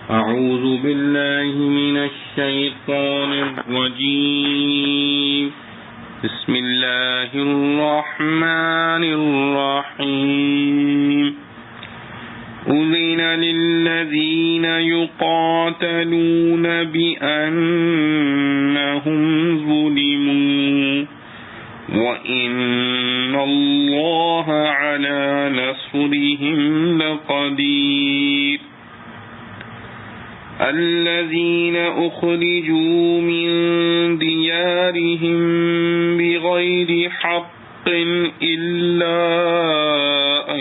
أعوذ بالله من الشيطان الرجيم بسم الله الرحمن الرحيم أذن للذين يقاتلون بأنهم ظلموا وإن الله على نصرهم لقدير الذين أخرجوا من ديارهم بغير حق إلا أن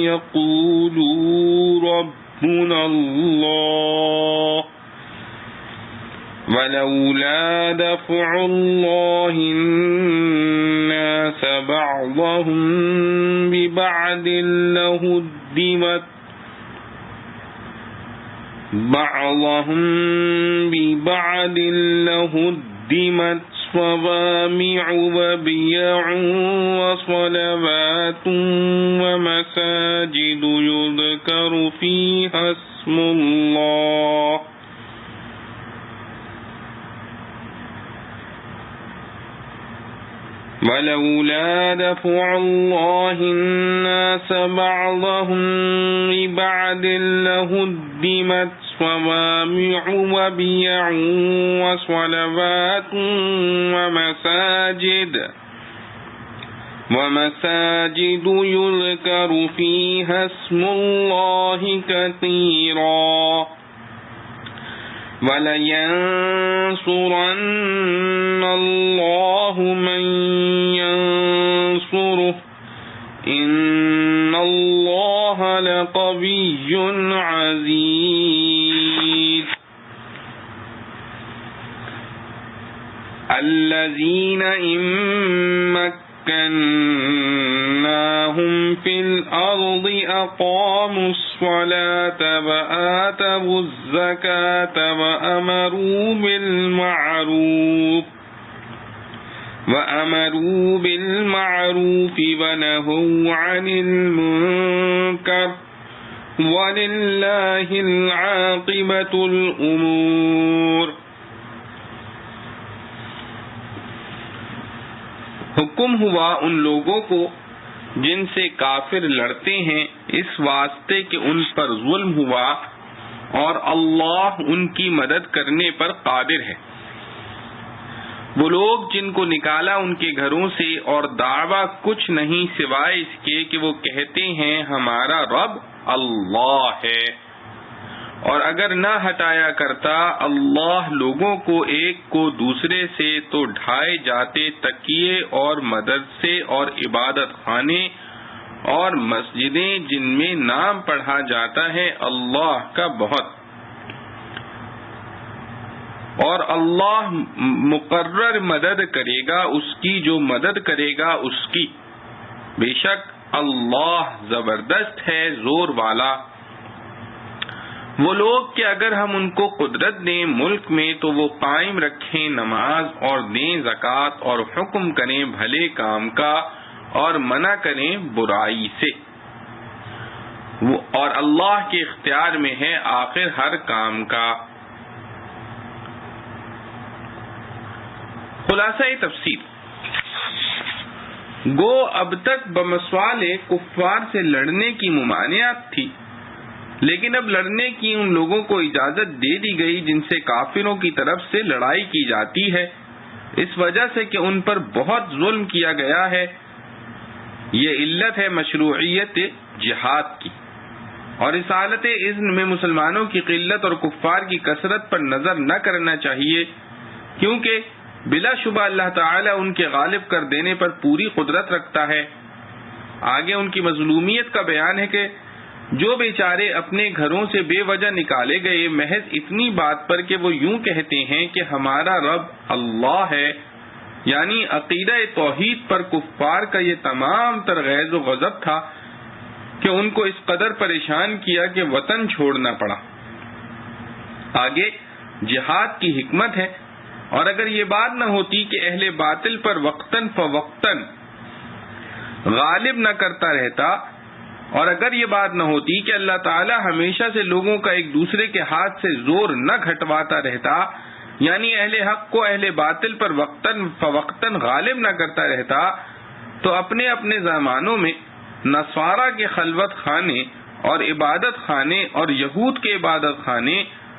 يقولوا ربنا الله ولولا دفع الله الناس بعضهم ببعض لهدمت صوامع وبيع وصلوات ومساجد يذكر فيها اسم الله ولولا دفع الله الناس بعضهم ببعض لهدمت صوامع وبيع وصلوات ومساجد يذكر فيها اسم الله كثيرا وَلَيَنْصُرَنَّ اللَّهُ مَنْ يَنْصُرُهُ إِنَّ اللَّهَ لَقَوِيٌّ عَزِيزٌ الَّذِينَ إِن مَّكَّنَّاهُمْ فِي الْأَرْضِ أَقَامُوا الصَّلَاةَ وَآتَوُا الزَّكَاةَ وَأَمَرُوا بِالْمَعْرُوفِ وَنَهَوْا عَنِ الْمُنكَرِ وَلِلَّهِ الْعَاقِبَةُ الْأُمُورِ۔ حکم ہوا ان لوگوں کو جن سے کافر لڑتے ہیں اس واسطے کہ ان پر ظلم ہوا اور اللہ ان کی مدد کرنے پر قادر ہے۔ وہ لوگ جن کو نکالا ان کے گھروں سے اور دعویٰ کچھ نہیں سوائے اس کے کہ وہ کہتے ہیں ہمارا رب اللہ ہے، اور اگر نہ ہٹایا کرتا اللہ لوگوں کو ایک کو دوسرے سے تو ڈھائے جاتے تکیے اور مدرسے اور عبادت خانے اور مسجدیں جن میں نام پڑھا جاتا ہے اللہ کا بہت، اور اللہ مقرر مدد کرے گا اس کی جو مدد کرے گا اس کی، بے شک اللہ زبردست ہے زور والا۔ وہ لوگ کہ اگر ہم ان کو قدرت دیں ملک میں تو وہ قائم رکھیں نماز اور دیں زکوٰۃ اور حکم کریں بھلے کام کا اور منع کریں برائی سے، اور اللہ کے اختیار میں ہے آخر ہر کام کا۔ خلاصہ تفسیر، گو اب تک بمثال کفار سے لڑنے کی ممانعت تھی، لیکن اب لڑنے کی ان لوگوں کو اجازت دے دی گئی جن سے کافروں کی طرف سے لڑائی کی جاتی ہے، اس وجہ سے کہ ان پر بہت ظلم کیا گیا ہے۔ یہ علت ہے مشروعیت جہاد کی، اور اس حالت اذن میں مسلمانوں کی قلت اور کفار کی کثرت پر نظر نہ کرنا چاہیے، کیونکہ بلا شبہ اللہ تعالی ان کے غالب کر دینے پر پوری قدرت رکھتا ہے۔ آگے ان کی مظلومیت کا بیان ہے کہ جو بیچارے اپنے گھروں سے بے وجہ نکالے گئے محض اتنی بات پر کہ وہ یوں کہتے ہیں کہ ہمارا رب اللہ ہے، یعنی عقیدہ توحید پر کفار کا یہ تمام تر غیظ و غضب تھا کہ ان کو اس قدر پریشان کیا کہ وطن چھوڑنا پڑا۔ آگے جہاد کی حکمت ہے، اور اگر یہ بات نہ ہوتی کہ اہل باطل پر وقتاً فوقتاً غالب نہ کرتا رہتا اور اگر یہ بات نہ ہوتی کہ اللہ تعالی ہمیشہ سے لوگوں کا ایک دوسرے کے ہاتھ سے زور نہ گھٹواتا رہتا، یعنی اہل حق کو اہل باطل پر وقتاً فوقتاً غالب نہ کرتا رہتا، تو اپنے اپنے زمانوں میں نصارہ کے خلوت خانے اور عبادت خانے اور یہود کے عبادت خانے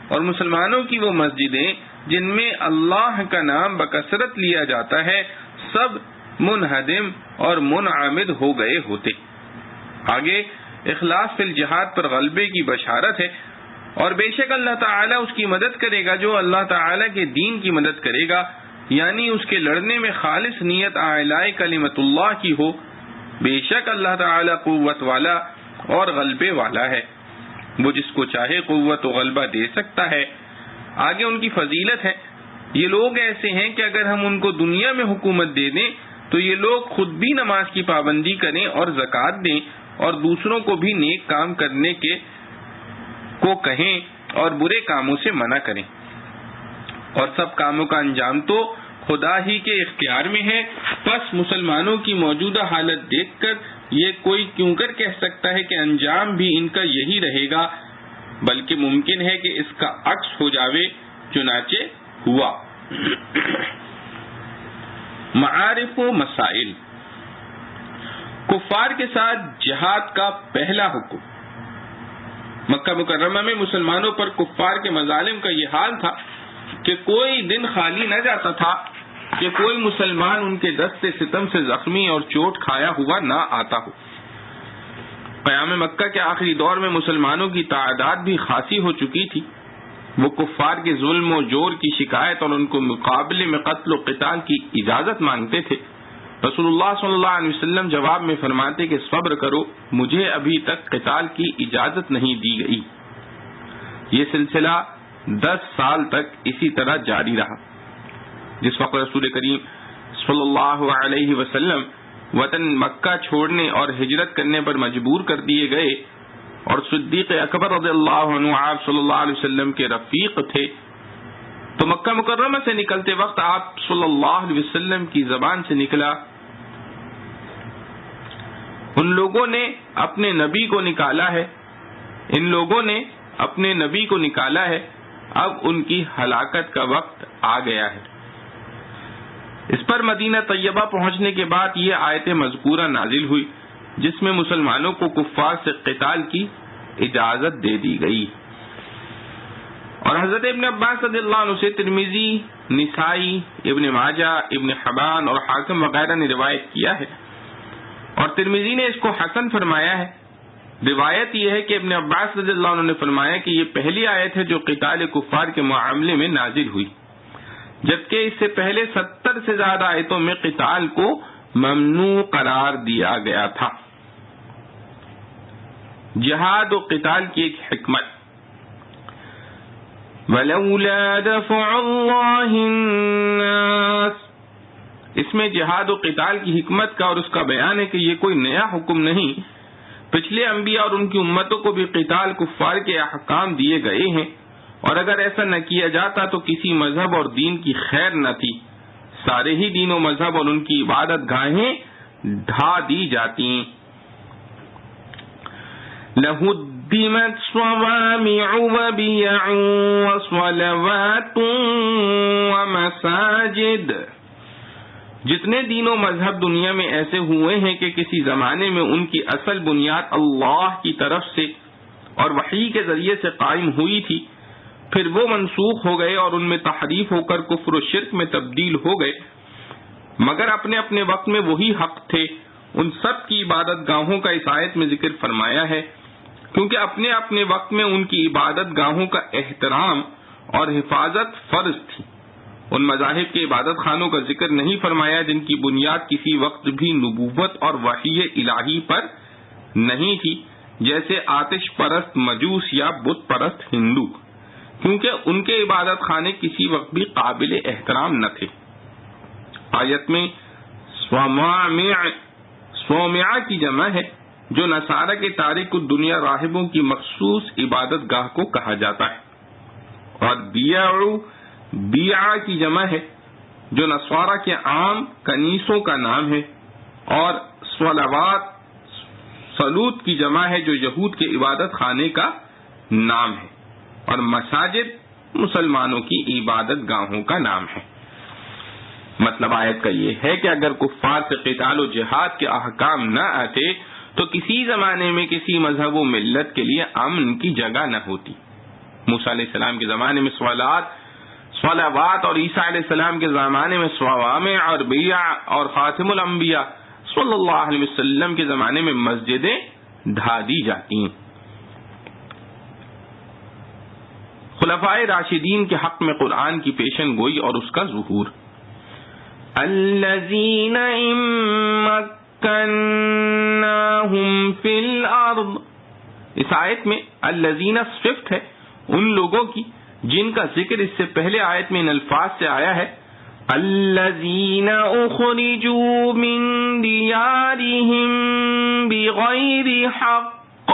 اور مسلمانوں کی وہ مسجدیں جن میں اللہ کا نام بکثرت لیا جاتا ہے سب منہدم اور منعمد ہو گئے ہوتے۔ آگے اخلاص فی الجہاد پر غلبے کی بشارت ہے، اور بے شک اللہ تعالیٰ اس کی مدد کرے گا جو اللہ تعالیٰ کے دین کی مدد کرے گا، یعنی اس کے لڑنے میں خالص نیت اعلاء کلمت اللہ کی ہو۔ بے شک اللہ تعالیٰ قوت والا اور غلبے والا ہے، وہ جس کو چاہے قوت و غلبہ دے سکتا ہے۔ آگے ان کی فضیلت ہے، یہ لوگ ایسے ہیں کہ اگر ہم ان کو دنیا میں حکومت دے دیں تو یہ لوگ خود بھی نماز کی پابندی کریں اور زکوٰۃ دیں اور دوسروں کو بھی نیک کام کرنے کو کہیں اور برے کاموں سے منع کریں، اور سب کاموں کا انجام تو خدا ہی کے اختیار میں ہے۔ پس مسلمانوں کی موجودہ حالت دیکھ کر یہ کوئی کیوں کر کہہ سکتا ہے کہ انجام بھی ان کا یہی رہے گا، بلکہ ممکن ہے کہ اس کا عکس ہو جاوے، چنانچہ ہوا۔ معارف و مسائل۔ کفار کے ساتھ جہاد کا پہلا حکم۔ مکہ مکرمہ میں مسلمانوں پر کفار کے مظالم کا یہ حال تھا کہ کوئی دن خالی نہ جاتا تھا کہ کوئی مسلمان ان کے دست ستم سے زخمی اور چوٹ کھایا ہوا نہ آتا ہو۔ قیام مکہ کے آخری دور میں مسلمانوں کی تعداد بھی خاصی ہو چکی تھی، وہ کفار کے ظلم و جور کی شکایت اور ان کو مقابلے میں قتل و قتال کی اجازت مانگتے تھے۔ رسول اللہ صلی اللہ علیہ وسلم جواب میں فرماتے کہ صبر کرو، مجھے ابھی تک قتال کی اجازت نہیں دی گئی۔ یہ سلسلہ 10 سال تک اسی طرح جاری رہا۔ جس وقت رسول کریم صلی اللہ علیہ وسلم وطن مکہ چھوڑنے اور ہجرت کرنے پر مجبور کر دیے گئے اور صدیق اکبر رضی اللہ عنہ آپ صلی اللہ علیہ وسلم کے رفیق تھے، تو مکہ مکرمہ سے نکلتے وقت آپ صلی اللہ علیہ وسلم کی زبان سے نکلا، ان لوگوں نے اپنے نبی کو نکالا ہے، ان لوگوں نے اپنے نبی کو نکالا ہے، اب ان کی ہلاکت کا وقت آ گیا ہے۔ اس پر مدینہ طیبہ پہنچنے کے بعد یہ آیت مذکورہ نازل ہوئی جس میں مسلمانوں کو کفار سے قتال کی اجازت دے دی گئی۔ اور حضرت ابن عباس رضی اللہ عنہ سے ترمذی، نسائی، ابن ماجہ، ابن حبان اور حاکم وغیرہ نے روایت کیا ہے، اور ترمذی نے اس کو حسن فرمایا ہے۔ روایت یہ ہے کہ ابن عباس رضی اللہ عنہ نے فرمایا کہ یہ پہلی آیت ہے جو قتال کفار کے معاملے میں نازل ہوئی، جبکہ اس سے پہلے 70 سے زیادہ آیتوں میں قتال کو ممنوع قرار دیا گیا تھا۔ جہاد و قتال کی ایک حکمت۔ وَلَوْلَا دَفْعُ اللَّهِ النَّاسَ، اس میں جہاد و قتال کی حکمت کا اور اس کا بیان ہے کہ یہ کوئی نیا حکم نہیں، پچھلے انبیاء اور ان کی امتوں کو بھی قتال کفار کے احکام دیے گئے ہیں، اور اگر ایسا نہ کیا جاتا تو کسی مذہب اور دین کی خیر نہ تھی، سارے ہی دین و مذہب اور ان کی عبادت گاہیں ڈھا دی جاتی۔ لَهُدِّمَتْ صَوَامِعُ وَبِيَعٌ وَصَلَوَاتٌ وَمَسَاجِدُ، جتنے دین و مذہب دنیا میں ایسے ہوئے ہیں کہ کسی زمانے میں ان کی اصل بنیاد اللہ کی طرف سے اور وحی کے ذریعے سے قائم ہوئی تھی، پھر وہ منسوخ ہو گئے اور ان میں تحریف ہو کر کفر و شرک میں تبدیل ہو گئے، مگر اپنے اپنے وقت میں وہی حق تھے۔ ان سب کی عبادت گاہوں کا اس آیت میں ذکر فرمایا ہے، کیونکہ اپنے اپنے وقت میں ان کی عبادت گاہوں کا احترام اور حفاظت فرض تھی۔ ان مذاہب کے عبادت خانوں کا ذکر نہیں فرمایا جن کی بنیاد کسی وقت بھی نبوت اور وحی الہی پر نہیں تھی، جیسے آتش پرست مجوس یا بت پرست ہندو، کیونکہ ان کے عبادت خانے کسی وقت بھی قابل احترام نہ تھے۔ آیت میں صومعہ کی جمع ہے جو نصارہ کے تارک الدنیا راہبوں کی مخصوص عبادت گاہ کو کہا جاتا ہے، اور بیعہ کی جمع ہے جو نصارہ کے عام کنیسوں کا نام ہے، اور صلوت کی جمع ہے جو یہود کے عبادت خانے کا نام ہے، اور مساجد مسلمانوں کی عبادت گاہوں کا نام ہے۔ مطلب آیت کا یہ ہے کہ اگر کفار سے قتال و جہاد کے احکام نہ آتے تو کسی زمانے میں کسی مذہب و ملت کے لیے امن کی جگہ نہ ہوتی۔ موسیٰ علیہ السلام کے زمانے میں صلوات اور عیسیٰ علیہ السلام کے زمانے میں صوامع اور بیع اور خاتم الانبیاء صلی اللہ علیہ وسلم کے زمانے میں مسجدیں ڈھا دی جاتی ہیں۔ خلفائے راشدین کے حق میں قرآن کی پیشن گوئی اور اس کا ظہور۔ الذین ان مکناہم فی الارض، اس آیت میں الذین صفت ہے ان لوگوں کی جن کا ذکر اس سے پہلے آیت میں ان الفاظ سے آیا ہے، الذین اخرجوا من دیارہم بغیر حق،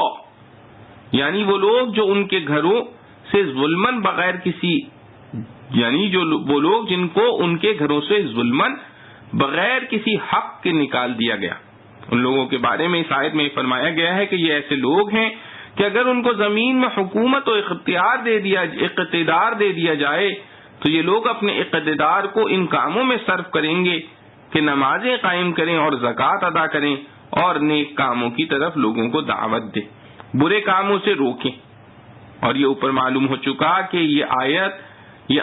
یعنی وہ لوگ جو ان کے گھروں سے ظلمن بغیر کسی، یعنی جو وہ لوگ جن کو ان کے گھروں سے ظلمن بغیر کسی حق کے نکال دیا گیا، ان لوگوں کے بارے میں اس آیت میں فرمایا گیا ہے کہ یہ ایسے لوگ ہیں کہ اگر ان کو زمین میں حکومت و اقتدار دے دیا جائے تو یہ لوگ اپنے اقتدار کو ان کاموں میں صرف کریں گے کہ نمازیں قائم کریں اور زکوٰۃ ادا کریں اور نیک کاموں کی طرف لوگوں کو دعوت دیں، برے کاموں سے روکیں۔ اور یہ اوپر معلوم ہو چکا کہ یہ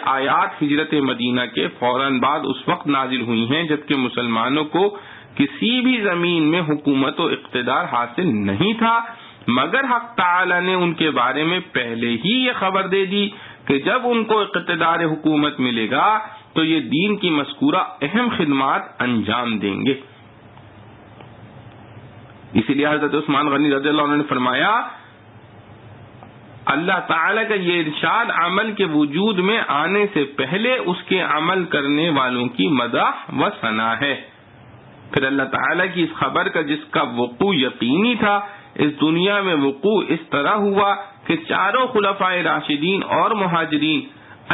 آیات ہجرت مدینہ کے فوراً بعد اس وقت نازل ہوئی ہیں جبکہ مسلمانوں کو کسی بھی زمین میں حکومت و اقتدار حاصل نہیں تھا، مگر حق تعالی نے ان کے بارے میں پہلے ہی یہ خبر دے دی کہ جب ان کو اقتدار حکومت ملے گا تو یہ دین کی مذکورہ اہم خدمات انجام دیں گے۔ اسی لیے حضرت عثمان غنی رضی اللہ عنہ نے فرمایا، اللہ تعالیٰ کا یہ ارشاد عمل کے وجود میں آنے سے پہلے اس کے عمل کرنے والوں کی مدح و ثنا ہے۔ پھر اللہ تعالیٰ کی اس خبر کا جس کا وقوع یقینی تھا اس دنیا میں وقوع اس طرح ہوا کہ چاروں خلفائے راشدین اور مہاجرین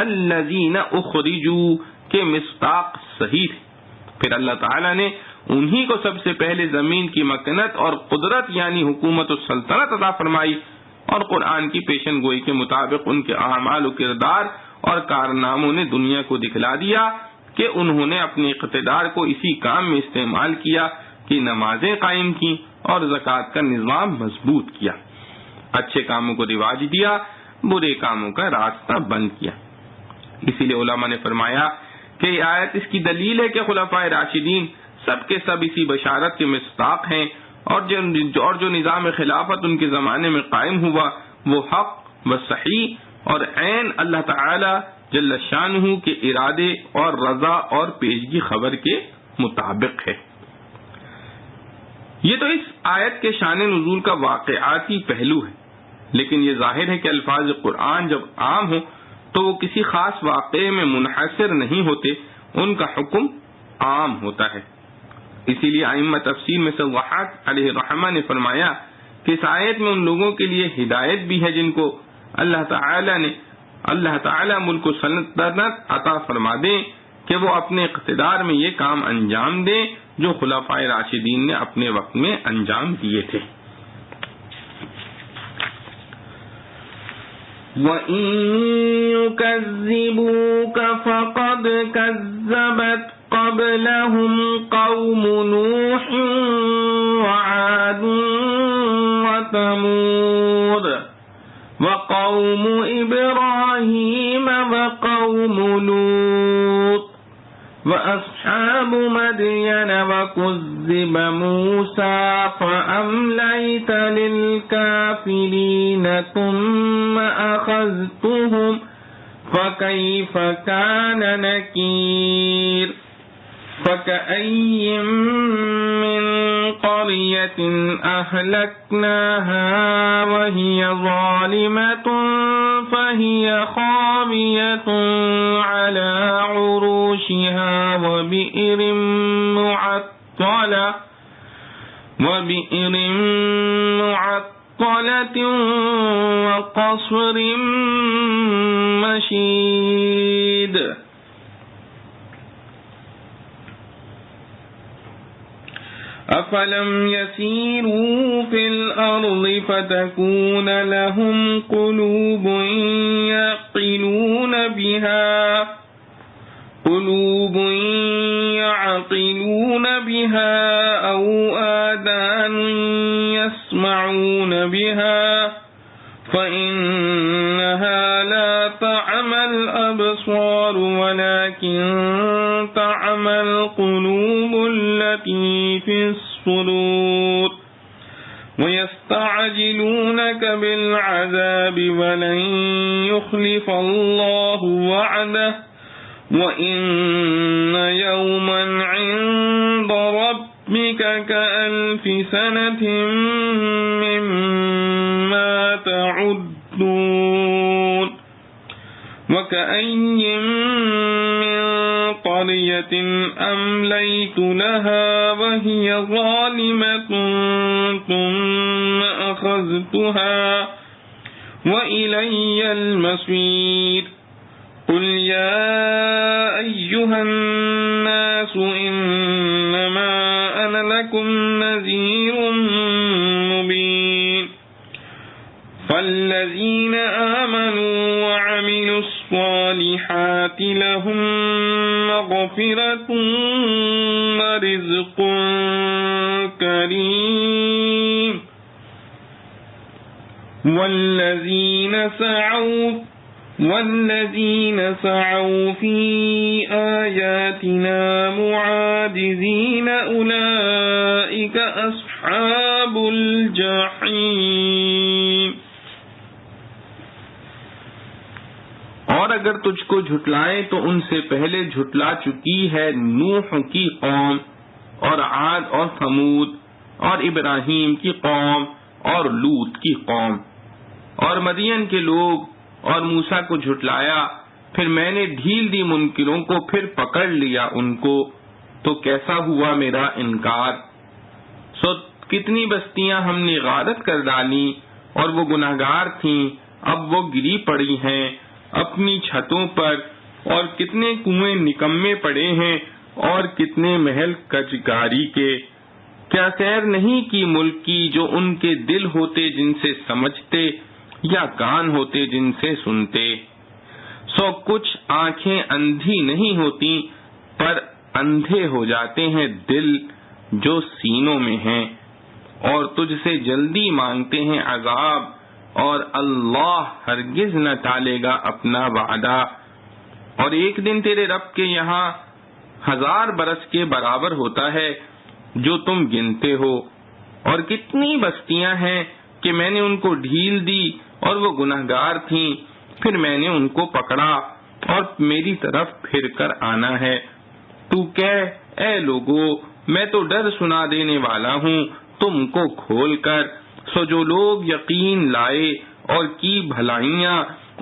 الذین اخرجوا کے مصداق صحیح تھے۔ پھر اللہ تعالیٰ نے انہی کو سب سے پہلے زمین کی مکنت اور قدرت یعنی حکومت و سلطنت عطا فرمائی، اور قرآن کی پیشن گوئی کے مطابق ان کے اعمال و کردار اور کارناموں نے دنیا کو دکھلا دیا کہ انہوں نے اپنے اقتدار کو اسی کام میں استعمال کیا کہ نمازیں قائم کی اور زکوٰۃ کا نظام مضبوط کیا، اچھے کاموں کو رواج دیا، برے کاموں کا راستہ بند کیا۔ اسی لیے علماء نے فرمایا کہ یہ آیت اس کی دلیل ہے کہ خلفائے راشدین سب کے سب اسی بشارت کے مصداق ہیں، اور جو نظام خلافت ان کے زمانے میں قائم ہوا وہ حق و صحیح اور عین اللہ تعالی جل شانہ کے ارادے اور رضا اور پیشگی خبر کے مطابق ہے۔ یہ تو اس آیت کے شان نزول کا واقعاتی پہلو ہے، لیکن یہ ظاہر ہے کہ الفاظ قرآن جب عام ہوں تو وہ کسی خاص واقعے میں منحصر نہیں ہوتے، ان کا حکم عام ہوتا ہے۔ اسی لیے ائمہ تفسیر میں سے ضحاک علیہ الرحمہ نے فرمایا کہ اس آیت میں ان لوگوں کے لیے ہدایت بھی ہے جن کو اللہ تعالی ملک و سلطنت عطا فرما دیں کہ وہ اپنے اقتدار میں یہ کام انجام دیں جو خلفائے راشدین نے اپنے وقت میں انجام دیے تھے۔ وَإِن يُكَذِّبُوكَ فَقَدْ كَذَّبَتْ قَبْلَهُمْ قَوْمُ نُوحٍ وَعَادٌ وَثَمُودُ وَقَوْمُ إِبْرَاهِيمَ وَقَوْمُ لُوطٍ وَأَصْحَابُ مَدْيَنَ وَكُذِّبَ مُوسَىٰ فَأَمْلَيْتُ لِلْكَافِرِينَ ثُمَّ أَخَذْتُهُمْ فَكَيْفَ كَانَ نَكِيرِ فَكَأَيٍّ مِّن قَرْيَةٍ أَهْلَكْنَاهَا وَهِيَ ظَالِمَةٌ فَهِيَ خَاوِيَةٌ عَلَىٰ عُرُوشِهَا وَبِئْرٍ مُّعَطَّلَةٍ وَقَصْرٍ مَّشِيدٍ۔ أفلم يسيروا في الأرض فتكون لهم قلوب يعقلون بها أو آذان يسمعون بها فإنها لا تعمى الأبصار ولكن تعمى القلوب التي في الصدور ويستعجلونك بالعذاب ولن يخلف الله وعده وإن يوما عند ربك كألف سنة مما تعدون وكأي من قرية أمليت لها وهي ظالمة ثم أخذتها وإلي المصير قل يا أيها الناس إنما أنا لكم نذير مبين فالذين آمنوا وعملوا الصالحات لهم مغفرة ورزق كريم والذين سعوا في آياتنا معاجزين أولئك أصحاب الجحيم. اور اگر تجھ کو جھٹلائیں تو ان سے پہلے جھٹلا چکی ہے نوح کی قوم اور عاد اور ثمود اور ابراہیم کی قوم اور لوط کی قوم اور مدین کے لوگ اور موسیٰ کو جھٹلایا، پھر میں نے ڈھیل دی منکروں کو، پھر پکڑ لیا ان کو، تو کیسا ہوا میرا انکار. سو کتنی بستیاں ہم نے غارت کر ڈالی اور وہ گناہگار تھیں، اب وہ گری پڑی ہیں اپنی چھتوں پر، اور کتنے کنویں نکمے پڑے ہیں اور کتنے محل کچگاری کے. کیا سیر نہیں کی ملک کی جو ان کے دل ہوتے جن سے سمجھتے یا کان ہوتے جن سے سنتے. سو کچھ آنکھیں اندھی نہیں ہوتی پر اندھے ہو جاتے ہیں دل جو سینوں میں ہیں، اور تجھ سے جلدی مانگتے ہیں عذاب، اور اللہ ہرگز نہ ٹالے گا اپنا وعدہ. اور ایک دن تیرے رب کے یہاں 1000 برس کے برابر ہوتا ہے جو تم گنتے ہو. اور کتنی بستیاں ہیں کہ میں نے ان کو ڈھیل دی اور وہ گناہگار تھیں، پھر میں نے ان کو پکڑا اور میری طرف پھر کر آنا ہے. تو کہہ اے لوگو میں تو ڈر سنا دینے والا ہوں تم کو کھول کر. سو جو لوگ یقین لائے اور کی بھلائیاں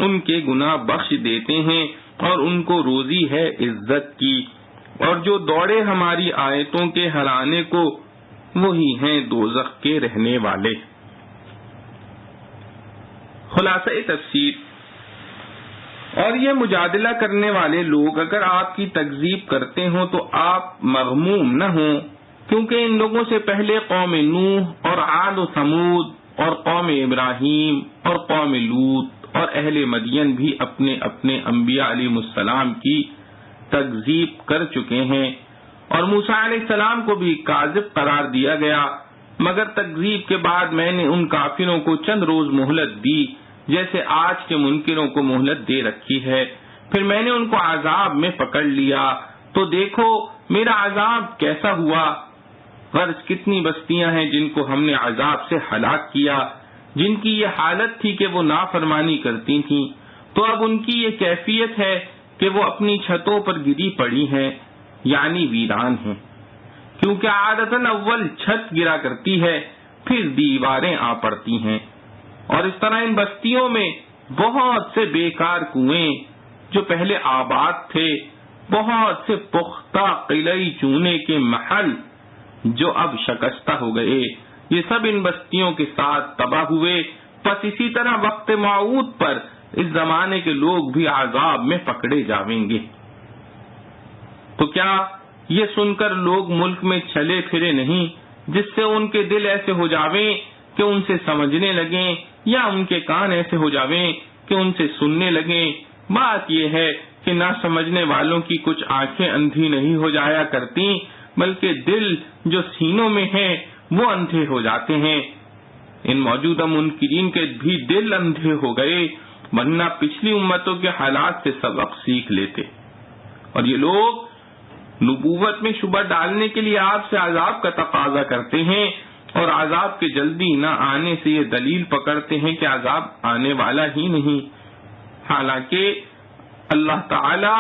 ان کے گناہ بخش دیتے ہیں اور ان کو روزی ہے عزت کی. اور جو دوڑے ہماری آیتوں کے ہرانے کو وہی ہیں دوزخ کے رہنے والے. خلاصہ تفسیر. اور یہ مجادلہ کرنے والے لوگ اگر آپ کی تکذیب کرتے ہوں تو آپ مغموم نہ ہوں، کیونکہ ان لوگوں سے پہلے قوم نوح اور عاد و ثمود اور قوم ابراہیم اور قوم لوط اور اہل مدین بھی اپنے اپنے انبیاء علیہ السلام کی تکذیب کر چکے ہیں، اور موسیٰ علیہ السلام کو بھی کاذب قرار دیا گیا، مگر تکذیب کے بعد میں نے ان کافروں کو چند روز مہلت دی جیسے آج کے منکروں کو مہلت دے رکھی ہے. پھر میں نے ان کو عذاب میں پکڑ لیا تو دیکھو میرا عذاب کیسا ہوا. غرض کتنی بستیاں ہیں جن کو ہم نے عذاب سے ہلاک کیا، جن کی یہ حالت تھی کہ وہ نافرمانی کرتی تھیں، تو اب ان کی یہ کیفیت ہے کہ وہ اپنی چھتوں پر گری پڑی ہیں، یعنی ویران ہیں. کیونکہ عادتاً اول چھت گرا کرتی ہے پھر دیواریں آ پڑتی ہیں. اور اس طرح ان بستیوں میں بہت سے بیکار کنویں جو پہلے آباد تھے، بہت سے پختہ قلعی چونے کے محل جو اب شکستہ ہو گئے، یہ سب ان بستیوں کے ساتھ تباہ ہوئے. پس اسی طرح وقت موعود پر اس زمانے کے لوگ بھی عذاب میں پکڑے جاویں گے. تو کیا یہ سن کر لوگ ملک میں چلے پھرے نہیں جس سے ان کے دل ایسے ہو جاویں کہ ان سے سمجھنے لگیں، یا ان کے کان ایسے ہو جاویں کہ ان سے سننے لگیں۔ بات یہ ہے کہ نہ سمجھنے والوں کی کچھ آنکھیں اندھی نہیں ہو جایا کرتی، بلکہ دل جو سینوں میں ہیں وہ اندھے ہو جاتے ہیں۔ ان موجودہ منکرین کے بھی دل اندھے ہو گئے، ورنہ پچھلی امتوں کے حالات سے سبق سیکھ لیتے۔ اور یہ لوگ نبوت میں شبہ ڈالنے کے لیے آپ سے عذاب کا تقاضا کرتے ہیں، اور عذاب کے جلدی نہ آنے سے یہ دلیل پکڑتے ہیں کہ عذاب آنے والا ہی نہیں، حالانکہ اللہ تعالی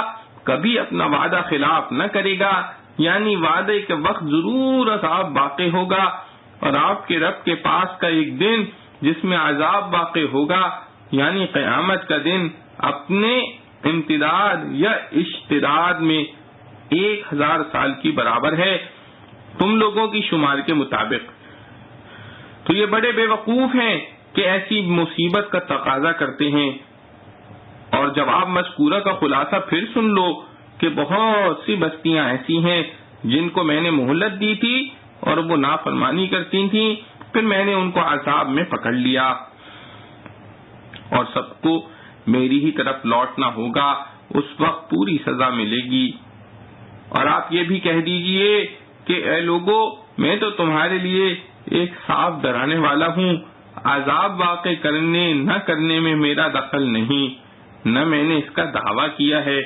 کبھی اپنا وعدہ خلاف نہ کرے گا، یعنی وعدے کے وقت ضرور عذاب واقع ہوگا، اور آپ کے رب کے پاس کا ایک دن جس میں عذاب واقع ہوگا، یعنی قیامت کا دن، اپنے امتداد یا اشتداد میں 1000 سال کی برابر ہے تم لوگوں کی شمار کے مطابق۔ تو یہ بڑے بے وقوف ہیں کہ ایسی مصیبت کا تقاضا کرتے ہیں۔ اور جواب مذکورہ کا خلاصہ پھر سن لو کہ بہت سی بستیاں ایسی ہیں جن کو میں نے مہلت دی تھی اور وہ نافرمانی کرتی تھیں، پھر میں نے ان کو عذاب میں پکڑ لیا، اور سب کو میری ہی طرف لوٹنا ہوگا، اس وقت پوری سزا ملے گی۔ اور آپ یہ بھی کہہ دیجئے کہ اے لوگو، میں تو تمہارے لیے ایک صاف ڈرانے والا ہوں، عذاب واقع کرنے نہ کرنے میں میرا دخل نہیں، نہ میں نے اس کا دعویٰ کیا ہے۔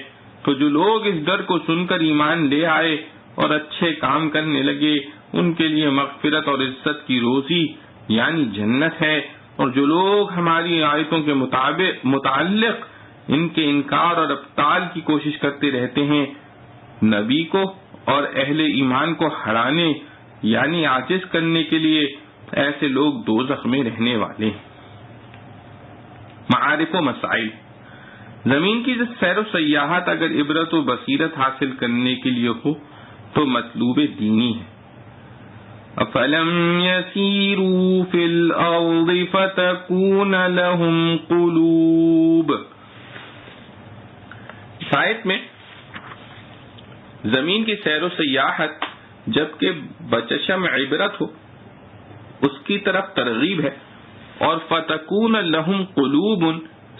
تو جو لوگ اس ڈر کو سن کر ایمان لے آئے اور اچھے کام کرنے لگے، ان کے لیے مغفرت اور عزت کی روزی یعنی جنت ہے، اور جو لوگ ہماری آیتوں کے متعلق ان کے انکار اور ابطال کی کوشش کرتے رہتے ہیں، نبی کو اور اہل ایمان کو ہرانے یعنی عاجز کرنے کے لیے، ایسے لوگ دوزخ میں رہنے والے ہیں۔ معارف و مسائل۔ زمین کی سیر و سیاحت اگر عبرت و بصیرت حاصل کرنے کے لیے ہو تو مطلوب دینی ہے۔ افلم یسیروا فی الارض فتکون لهم قلوب۔ آیت میں زمین کی سیر و سیاحت جبکہ بچشم عبرت ہو اس کی طرف ترغیب ہے، اور فتکون لهم قلوب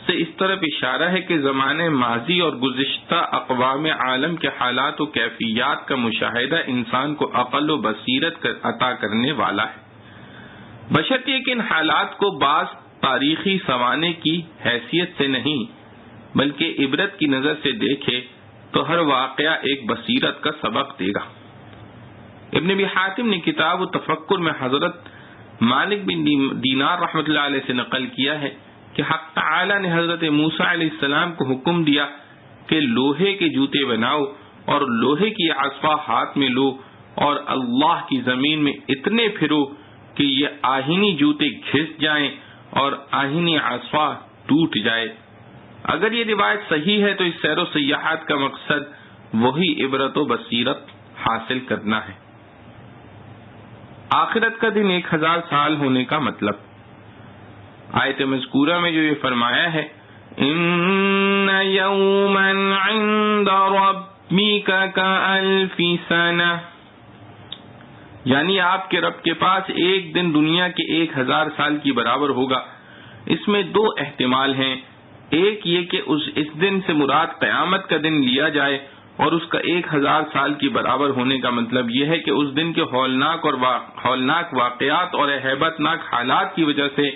سے اس طرف اشارہ ہے کہ زمانے ماضی اور گزشتہ اقوام عالم کے حالات و کیفیات کا مشاہدہ انسان کو عقل و بصیرت عطا کرنے والا ہے، بشرط یہ کہ ان حالات کو بعض تاریخی سوانے کی حیثیت سے نہیں بلکہ عبرت کی نظر سے دیکھے تو ہر واقعہ ایک بصیرت کا سبق دے گا۔ ابن ابی حاتم نے کتاب التفکر میں حضرت مالک بن دینار رحمۃ اللہ علیہ سے نقل کیا ہے کہ حق تعالی نے حضرت موسیٰ علیہ السلام کو حکم دیا کہ لوہے کے جوتے بناؤ اور لوہے کی عصا ہاتھ میں لو اور اللہ کی زمین میں اتنے پھرو کہ یہ آہنی جوتے گھس جائیں اور آہنی عصا ٹوٹ جائے۔ اگر یہ روایت صحیح ہے تو اس سیر و سیاحت کا مقصد وہی عبرت و بصیرت حاصل کرنا ہے۔ آخرت کا دن 1000 سال ہونے کا مطلب، آیت مذکورہ میں جو یہ فرمایا ہے ان یوما عند ربک کألف سنہ، یعنی آپ کے رب کے پاس ایک دن دنیا کے 1000 سال کی برابر ہوگا۔ اس میں 2 احتمال ہیں، ایک یہ کہ اس دن سے مراد قیامت کا دن لیا جائے، اور اس کا 1000 سال کی برابر ہونے کا مطلب یہ ہے کہ اس دن کے ہولناک واقعات اور ہیبت ناک حالات کی وجہ سے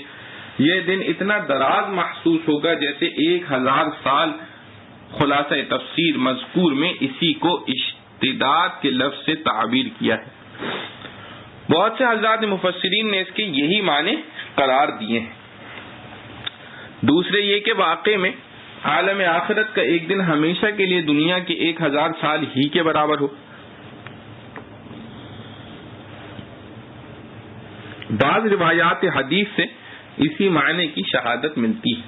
یہ دن اتنا دراز محسوس ہوگا جیسے 1000 سال۔ خلاصہ تفسیر مذکور میں اسی کو اشتداد کے لفظ سے تعبیر کیا ہے۔ بہت سے حضرات مفسرین نے اس کے یہی معنی قرار دیے ہیں۔ دوسرے یہ کہ واقع میں عالم آخرت کا ایک دن ہمیشہ کے لیے دنیا کے 1000 سال ہی کے برابر ہو۔ بعض روایات حدیث سے اسی معنی کی شہادت ملتی ہے۔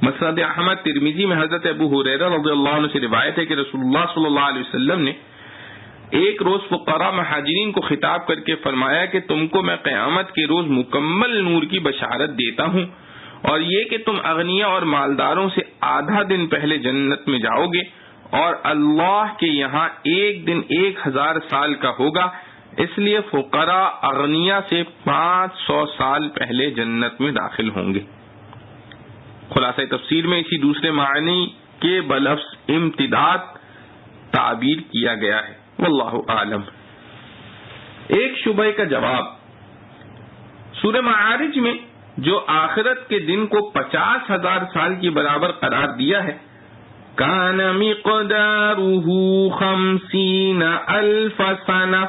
مسند احمد ترمذی میں حضرت ابو ہریرہ رضی اللہ عنہ سے روایت ہے کہ رسول اللہ صلی اللہ علیہ وسلم نے ایک روز فقراء مہاجرین کو خطاب کر کے فرمایا کہ تم کو میں قیامت کے روز مکمل نور کی بشارت دیتا ہوں، اور یہ کہ تم اغنیاء اور مالداروں سے آدھا دن پہلے جنت میں جاؤ گے، اور اللہ کے یہاں ایک دن 1000 سال کا ہوگا، اس لیے فقراء اغنیا سے 500 سال پہلے جنت میں داخل ہوں گے۔ خلاصہ تفسیر میں اسی دوسرے معنی کے بلفظ امتداد تعبیر کیا گیا ہے، واللہ اعلم۔ ایک شبہ کا جواب، سورہ معارج میں جو آخرت کے دن کو 50,000 سال کے برابر قرار دیا ہے، کان مقدارہ 50,000 سنہ،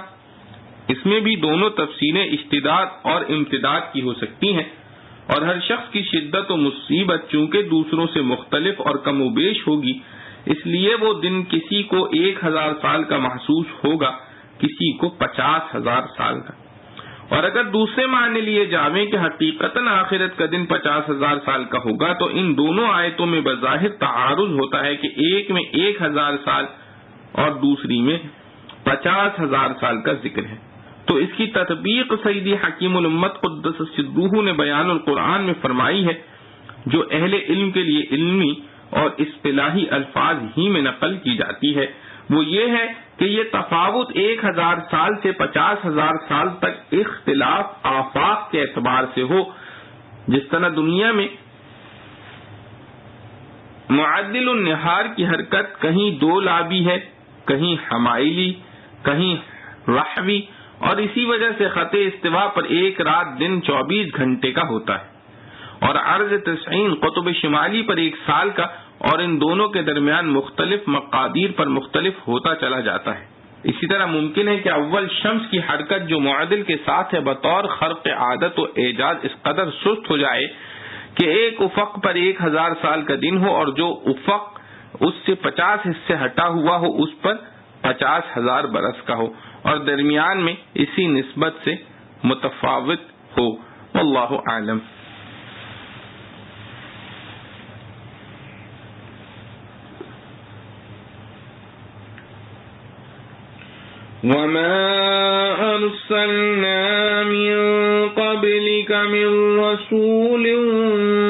اس میں بھی دونوں تفسیریں اشتداد اور امتداد کی ہو سکتی ہیں، اور ہر شخص کی شدت و مصیبت چونکہ دوسروں سے مختلف اور کم و بیش ہوگی، اس لیے وہ دن کسی کو 1,000 سال کا محسوس ہوگا، کسی کو 50,000 سال کا۔ اور اگر دوسرے معنی لیے جاویں کہ حقیقتاً آخرت کا دن 50,000 سال کا ہوگا، تو ان دونوں آیتوں میں بظاہر تعارض ہوتا ہے کہ ایک میں 1,000 سال اور دوسری میں 50,000 سال کا ذکر ہے۔ تو اس کی تطبیق سیدی حکیم الامت قدس سرہ نے بیان القرآن میں فرمائی ہے، جو اہل علم کے لیے علمی اور اصطلاحی الفاظ ہی میں نقل کی جاتی ہے۔ وہ یہ ہے کہ یہ تفاوت 1,000 سال سے 50,000 سال تک اختلاف آفاق کے اعتبار سے ہو، جس طرح دنیا میں معدل النہار کی حرکت کہیں 2 لابی ہے، کہیں حمائلی، کہیں رحوی، اور اسی وجہ سے خط استوا پر ایک رات دن 24 گھنٹے کا ہوتا ہے، اور عرض 90 قطب شمالی پر 1 سال کا، اور ان دونوں کے درمیان مختلف مقادیر پر مختلف ہوتا چلا جاتا ہے۔ اسی طرح ممکن ہے کہ اول شمس کی حرکت جو معدل کے ساتھ ہے بطور خرق عادت و اعجاز اس قدر سست ہو جائے کہ ایک افق پر 1,000 سال کا دن ہو، اور جو افق اس سے 50 حصے ہٹا ہوا ہو اس پر 50,000 برس کا ہو، اور درمیان میں اسی نسبت سے متفاوت ہو، واللہ اعلم۔ وَمَا أَرْسَلْنَا مِن قَبْلِكَ مِن رَّسُولٍ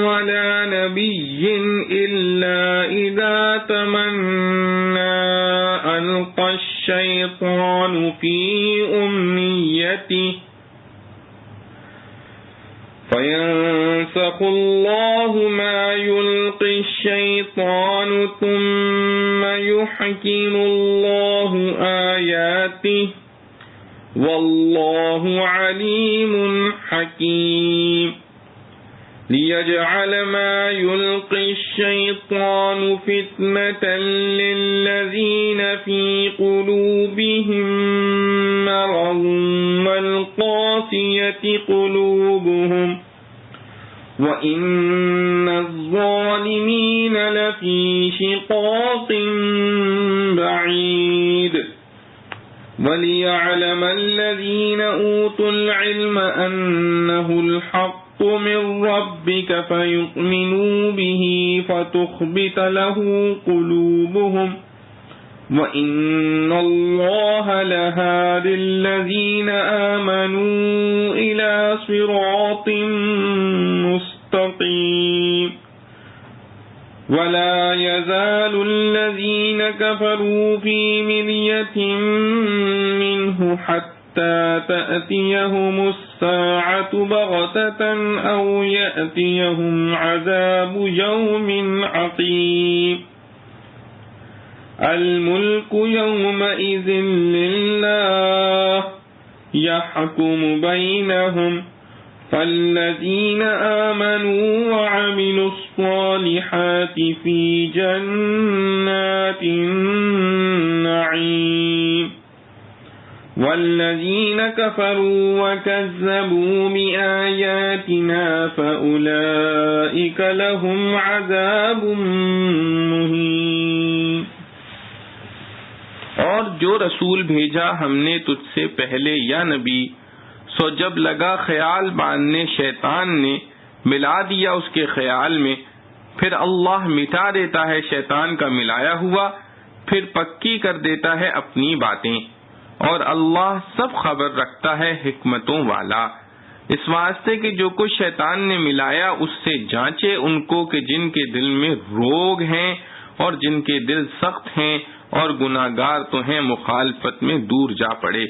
وَلَا نَبِيٍّ إِلَّا إِذَا تَمَنَّىٰ أَلْقَى الشَّيْطَانُ فِي أُمْنِيَّتِهِ فَيَنسَخُ اللَّهُ مَا يُلْقِي الشَّيْطَانُ ثُمَّ يُحْكِمُ اللَّهُ آيَاتِهِ وَاللَّهُ عَلِيمٌ حَكِيمٌ لِيَجْعَلَ مَا يُلْقِي الشَّيْطَانُ فِتْنَةً لِّلَّذِينَ فِي قُلُوبِهِم مَّرَضٌ وَالْقَاسِيَةِ قُلُوبُهُمْ وَإِنَّ الظَّالِمِينَ لَفِي شِقَاقٍ بَعِيدٍ وَلِيَعْلَمَ الَّذِينَ أُوتُوا الْعِلْمَ أَنَّهُ الْحَقُّ مِن رَّبِّكَ فَيُؤْمِنُوا بِهِ فَتُخْبِتَ لَهُ قُلُوبُهُمْ وَإِنَّ اللَّهَ لَهَادِ الَّذِينَ آمَنُوا إِلَى صِرَاطٍ مُّسْتَقِيمٍ وَلَا يَزَالُ الَّذِينَ كَفَرُوا فِي مِرْيَةٍ مِّنْهُ حَتَّى تَأْتِيَهُمُ السَّاعَةُ بَغْتَةً أَوْ يَأْتِيَهُمْ عَذَابُ يَوْمٍ عَقِيمٍ الملك يومئذ لله يحكم بينهم فالذين آمنوا وعملوا الصالحات في جنات النعيم والذين كفروا وكذبوا بآياتنا فأولئك لهم عذاب مهين۔ اور جو رسول بھیجا ہم نے تجھ سے پہلے یا نبی، سو جب لگا خیال باندھنے شیطان نے ملا دیا اس کے خیال میں، پھر اللہ مٹا دیتا ہے شیطان کا ملایا ہوا، پھر پکی کر دیتا ہے اپنی باتیں، اور اللہ سب خبر رکھتا ہے حکمتوں والا۔ اس واسطے کہ جو کچھ شیطان نے ملایا اس سے جانچے ان کو کہ جن کے دل میں روگ ہیں اور جن کے دل سخت ہیں اور گناہگار تو ہیں مخالفت میں دور جا پڑے۔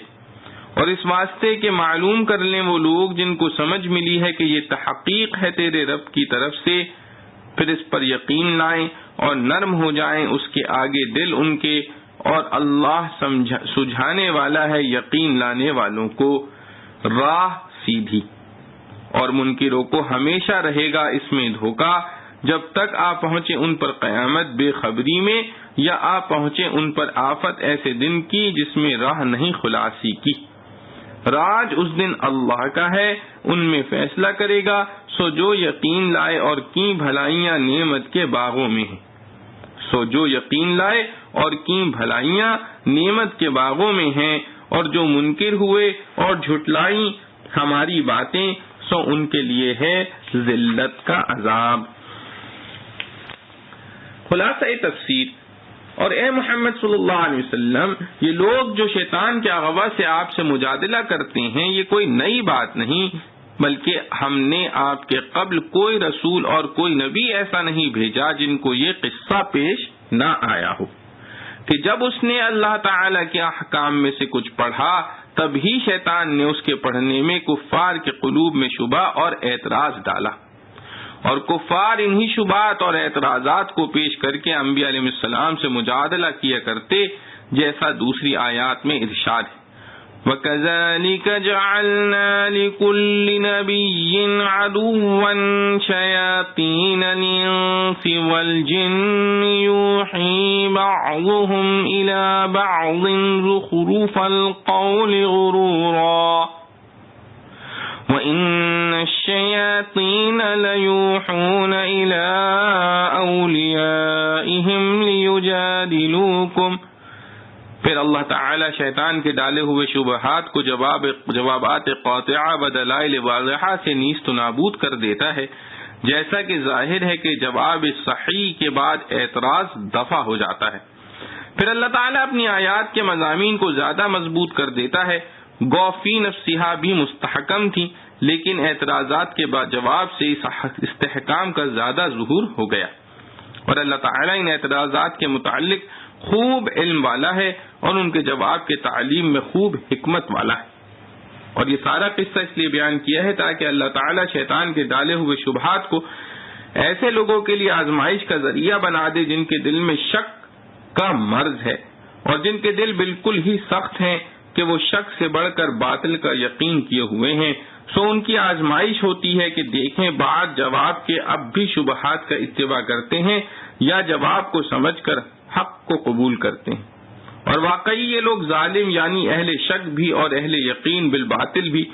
اور اس واسطے کہ معلوم کر لیں وہ لوگ جن کو سمجھ ملی ہے کہ یہ تحقیق ہے تیرے رب کی طرف سے، پھر اس پر یقین لائیں اور نرم ہو جائیں اس کے آگے دل ان کے، اور اللہ سجھانے والا ہے یقین لانے والوں کو راہ سیدھی، اور منکروں کو ہمیشہ رہے گا اس میں دھوکہ جب تک آ پہنچے ان پر قیامت بے خبری میں، یا آ پہنچے ان پر آفت ایسے دن کی جس میں راہ نہیں خلاصی کی۔ راج اس دن اللہ کا ہے، ان میں فیصلہ کرے گا، سو جو یقین لائے اور کی بھلائیاں نعمت کے باغوں میں ہیں، سو جو یقین لائے اور کی بھلائیاں نعمت کے باغوں میں ہیں، اور جو منکر ہوئے اور جھٹلائیں ہماری باتیں، سو ان کے لیے ہے ذلت کا عذاب۔ خلاصہ تفسیر، اور اے محمد صلی اللہ علیہ وسلم، یہ لوگ جو شیطان کے اغوا سے آپ سے مجادلہ کرتے ہیں یہ کوئی نئی بات نہیں، بلکہ ہم نے آپ کے قبل کوئی رسول اور کوئی نبی ایسا نہیں بھیجا جن کو یہ قصہ پیش نہ آیا ہو کہ جب اس نے اللہ تعالی کے احکام میں سے کچھ پڑھا تب ہی شیطان نے اس کے پڑھنے میں کفار کے قلوب میں شبہ اور اعتراض ڈالا، اور کفار انہی شبہات اور اعتراضات کو پیش کر کے انبیاء علیہ السلام سے مجادلہ کیا کرتے، جیسا دوسری آیات میں ارشاد ہے، وَكَذَلِكَ جَعَلْنَا لِكُلِّ نَبِيٍّ عَدُوًّا شَيَاطِينَ الْإِنسِ وَالْجِنِّ يُوحِي بَعْضُهُمْ إِلَى بَعْضٍ زُخْرُفَ الْقَوْلِ غُرُورًا وَإِنَّ الشَّيَاطِينَ لَيُوحُونَ إِلَىٰ أَوْلِيَائِهِمْ لِيُجَادِلُوكُمْ۔ پھر اللہ تعالی شیطان کے ڈالے ہوئے شبہات کو جوابات قاطعہ و دلائل واضحہ سے نیست و نابود کر دیتا ہے، جیسا کہ ظاہر ہے کہ جواب صحیح کے بعد اعتراض دفع ہو جاتا ہے۔ پھر اللہ تعالی اپنی آیات کے مضامین کو زیادہ مضبوط کر دیتا ہے، گو فی نفسہا بھی مستحکم تھی، لیکن اعتراضات کے بعد جواب سے اس استحکام کا زیادہ ظہور ہو گیا، اور اللہ تعالی ان اعتراضات کے متعلق خوب علم والا ہے اور ان کے جواب کے تعلیم میں خوب حکمت والا ہے۔ اور یہ سارا قصہ اس لیے بیان کیا ہے تاکہ اللہ تعالی شیطان کے ڈالے ہوئے شبہات کو ایسے لوگوں کے لیے آزمائش کا ذریعہ بنا دے جن کے دل میں شک کا مرض ہے، اور جن کے دل بالکل ہی سخت ہیں کہ وہ شک سے بڑھ کر باطل کا یقین کیے ہوئے ہیں، سو ان کی آزمائش ہوتی ہے کہ دیکھیں بعد جواب کے اب بھی شبہات کا اتباع کرتے ہیں یا جواب کو سمجھ کر حق کو قبول کرتے ہیں۔ اور واقعی یہ لوگ ظالم یعنی اہل شک بھی اور اہل یقین بالباطل بھی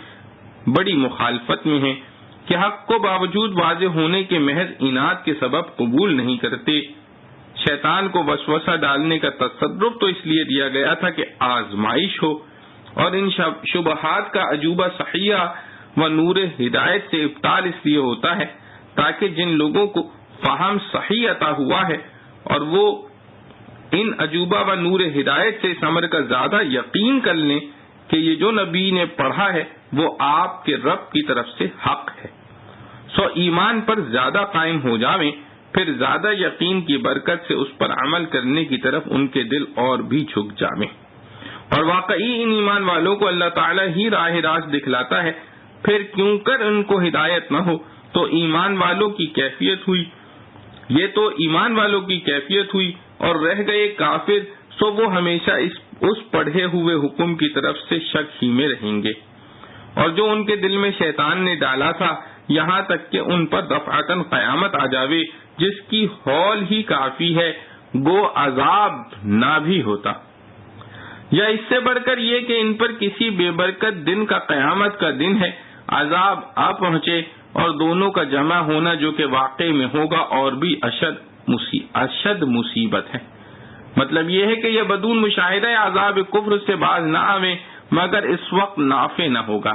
بڑی مخالفت میں ہیں کہ حق کو باوجود واضح ہونے کے محض عناد کے سبب قبول نہیں کرتے۔ شیطان کو وسوسہ ڈالنے کا تصرف تو اس لیے دیا گیا تھا کہ آزمائش ہو، اور ان شبہات کا عجوبہ صحیحہ و نور ہدایت سے ابطال اس لیے ہوتا ہے تاکہ جن لوگوں کو فہم صحیح عطا ہوا ہے اور وہ ان عجوبہ و نور ہدایت سے اس امر کا زیادہ یقین کر لیں کہ یہ جو نبی نے پڑھا ہے وہ آپ کے رب کی طرف سے حق ہے، سو ایمان پر زیادہ قائم ہو جاویں، پھر زیادہ یقین کی برکت سے اس پر عمل کرنے کی طرف ان کے دل اور بھی جھک جاویں۔ اور واقعی ان ایمان والوں کو اللہ تعالی ہی راہ راست دکھلاتا ہے، پھر کیوں کر ان کو ہدایت نہ ہو تو ایمان والوں کی کیفیت ہوئی، یہ تو ایمان والوں کی کیفیت ہوئی، اور رہ گئے کافر، سو وہ ہمیشہ اس پڑھے ہوئے حکم کی طرف سے شک ہی میں رہیں گے، اور جو ان کے دل میں شیطان نے ڈالا تھا یہاں تک کہ ان پر دفعتاً قیامت آ جاوے جس کی ہول ہی کافی ہے، گو عذاب نہ بھی ہوتا، یا اس سے بڑھ کر یہ کہ ان پر کسی بے برکت دن کا قیامت کا دن ہے عذاب آ پہنچے، اور دونوں کا جمع ہونا جو کہ واقع میں ہوگا اور بھی اشد مصیبت ہے۔ مطلب یہ ہے کہ یہ بدون مشاہدہ عذاب کفر سے باز نہ آویں مگر اس وقت نافع نہ ہوگا۔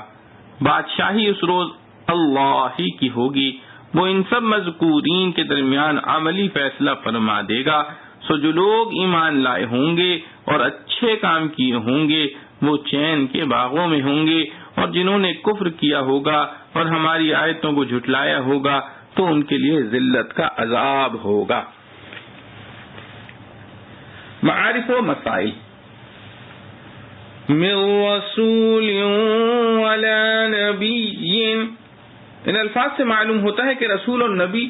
بادشاہی اس روز اللہ ہی کی ہوگی، وہ ان سب مذکورین کے درمیان عملی فیصلہ فرما دے گا، سو جو لوگ ایمان لائے ہوں گے اور اچھے کام کیے ہوں گے وہ چین کے باغوں میں ہوں گے، اور جنہوں نے کفر کیا ہوگا اور ہماری آیتوں کو جھٹلایا ہوگا تو ان کے لیے ذلت کا عذاب ہوگا۔ معارف و مسائل۔ من رسول ولا نبی. ان الفاظ سے معلوم ہوتا ہے کہ رسول اور نبی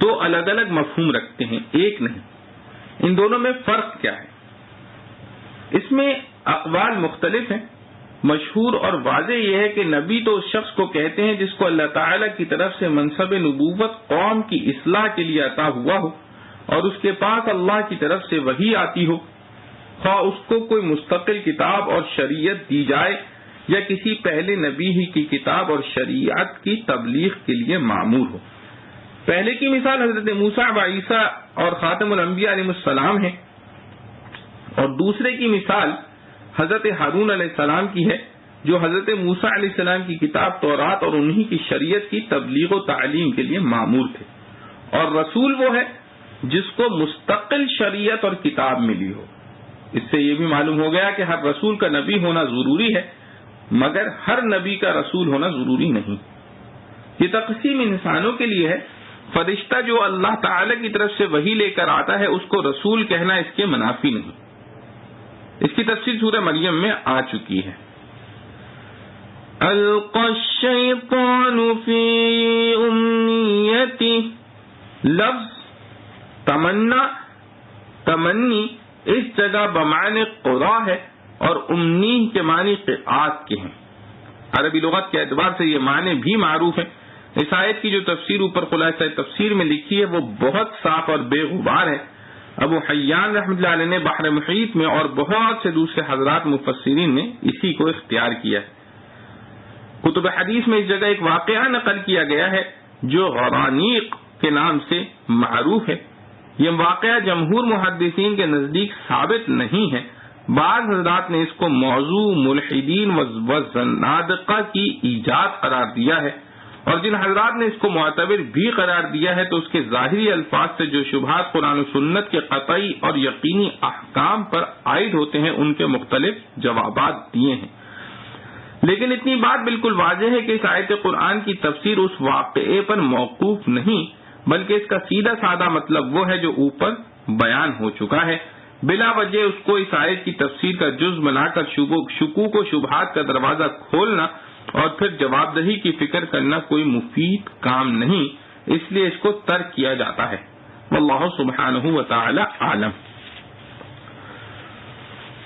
دو الگ الگ مفہوم رکھتے ہیں، ایک نہیں. ان دونوں میں فرق کیا ہے؟ اس میں اقوال مختلف ہیں. مشہور اور واضح یہ ہے کہ نبی تو اس شخص کو کہتے ہیں جس کو اللہ تعالیٰ کی طرف سے منصب نبوت قوم کی اصلاح کے لیے عطا ہوا ہو اور اس کے پاس اللہ کی طرف سے وحی آتی ہو، خواہ اس کو کوئی مستقل کتاب اور شریعت دی جائے یا کسی پہلے نبی ہی کی کتاب اور شریعت کی تبلیغ کے لیے مامور ہو. پہلے کی مثال حضرت موسیٰ و عیسیٰ اور خاتم الانبیاء علیہ السلام ہے، اور دوسرے کی مثال حضرت ہارون علیہ السلام کی ہے جو حضرت موسیٰ علیہ السلام کی کتاب تورات اور انہی کی شریعت کی تبلیغ و تعلیم کے لیے مامور تھے. اور رسول وہ ہے جس کو مستقل شریعت اور کتاب ملی ہو. اس سے یہ بھی معلوم ہو گیا کہ ہر رسول کا نبی ہونا ضروری ہے مگر ہر نبی کا رسول ہونا ضروری نہیں. یہ تقسیم انسانوں کے لیے ہے. فرشتہ جو اللہ تعالی کی طرف سے وحی لے کر آتا ہے اس کو رسول کہنا اس کے منافی نہیں. اس کی تفصیل سورہ مریم میں آ چکی ہے. القى الشیطان فی امنیتی. لفظ تمنا تمنی اس جگہ بمعنی قرا ہے اور امنی کے معنی قرآت کے ہیں. عربی لغت کے اعتبار سے یہ معنی بھی معروف ہے. اس آیت کی جو تفسیر اوپر خلاصہ تفسیر میں لکھی ہے وہ بہت صاف اور بے غبار ہے. ابو حیان رحمۃ اللہ علیہ نے بحر محیط میں اور بہت سے دوسرے حضرات مفسرین نے اسی کو اختیار کیا ہے. کتب حدیث میں اس جگہ ایک واقعہ نقل کیا گیا ہے جو غرانیق کے نام سے معروف ہے. یہ واقعہ جمہور محدثین کے نزدیک ثابت نہیں ہے. بعض حضرات نے اس کو موضوع ملحدین و زنادقہ کی ایجاد قرار دیا ہے، اور جن حضرات نے اس کو معتبر بھی قرار دیا ہے تو اس کے ظاہری الفاظ سے جو شبہات قرآن و سنت کے قطعی اور یقینی احکام پر عائد ہوتے ہیں ان کے مختلف جوابات دیے ہیں. لیکن اتنی بات بالکل واضح ہے کہ اس آیت قرآن کی تفسیر اس واقعے پر موقوف نہیں بلکہ اس کا سیدھا سادہ مطلب وہ ہے جو اوپر بیان ہو چکا ہے. بلا وجہ اس کو اس آیت کی تفسیر کا جز بنا کر شکوک و شبہات کا دروازہ کھولنا اور پھر جواب دہی کی فکر کرنا کوئی مفید کام نہیں، اس لیے اس کو ترک کیا جاتا ہے. واللہ سبحانہ وتعالی عالم.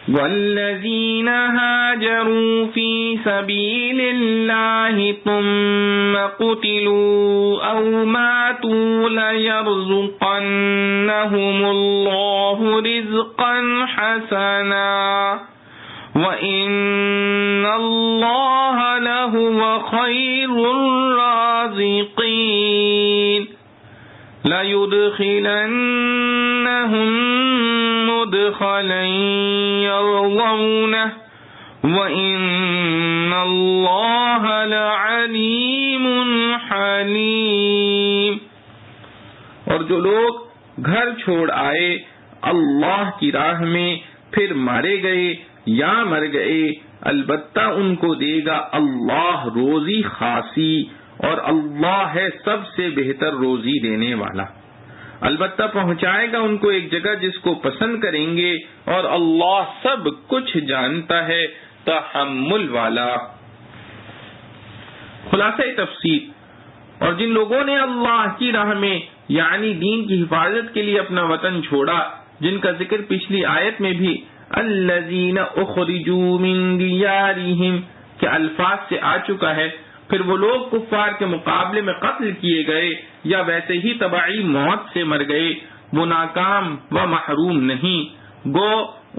والذین هاجروا فی سبیل اللہ ثم قتلوا او ماتوا لیرزقنہم اللہ رزقا حسنا وَإِنَّ اللَّهَ لَهُوَ خَيْرُ الرَّازِقِينَ. لَيُدْخِلَنَّهُم مُّدْخَلًا يَرْضَوْنَهُ وَإِنَّ اللَّهَ لَعَلِيمٌ حَلِيمٌ. اور جو لوگ گھر چھوڑ آئے اللہ کی راہ میں پھر مارے گئے یا مر گئے البتہ ان کو دے گا اللہ روزی خاصی اور اللہ ہے سب سے بہتر روزی دینے والا. البتہ پہنچائے گا ان کو ایک جگہ جس کو پسند کریں گے اور اللہ سب کچھ جانتا ہے تحمل والا. خلاصہ تفسیر. اور جن لوگوں نے اللہ کی راہ میں یعنی دین کی حفاظت کے لیے اپنا وطن چھوڑا جن کا ذکر پچھلی آیت میں بھی الذین اخرجوا من دیارہم کے الفاظ سے آ چکا ہے، پھر وہ لوگ کفار کے مقابلے میں قتل کیے گئے یا ویسے ہی طبعی موت سے مر گئے، وہ ناکام و محروم نہیں، گو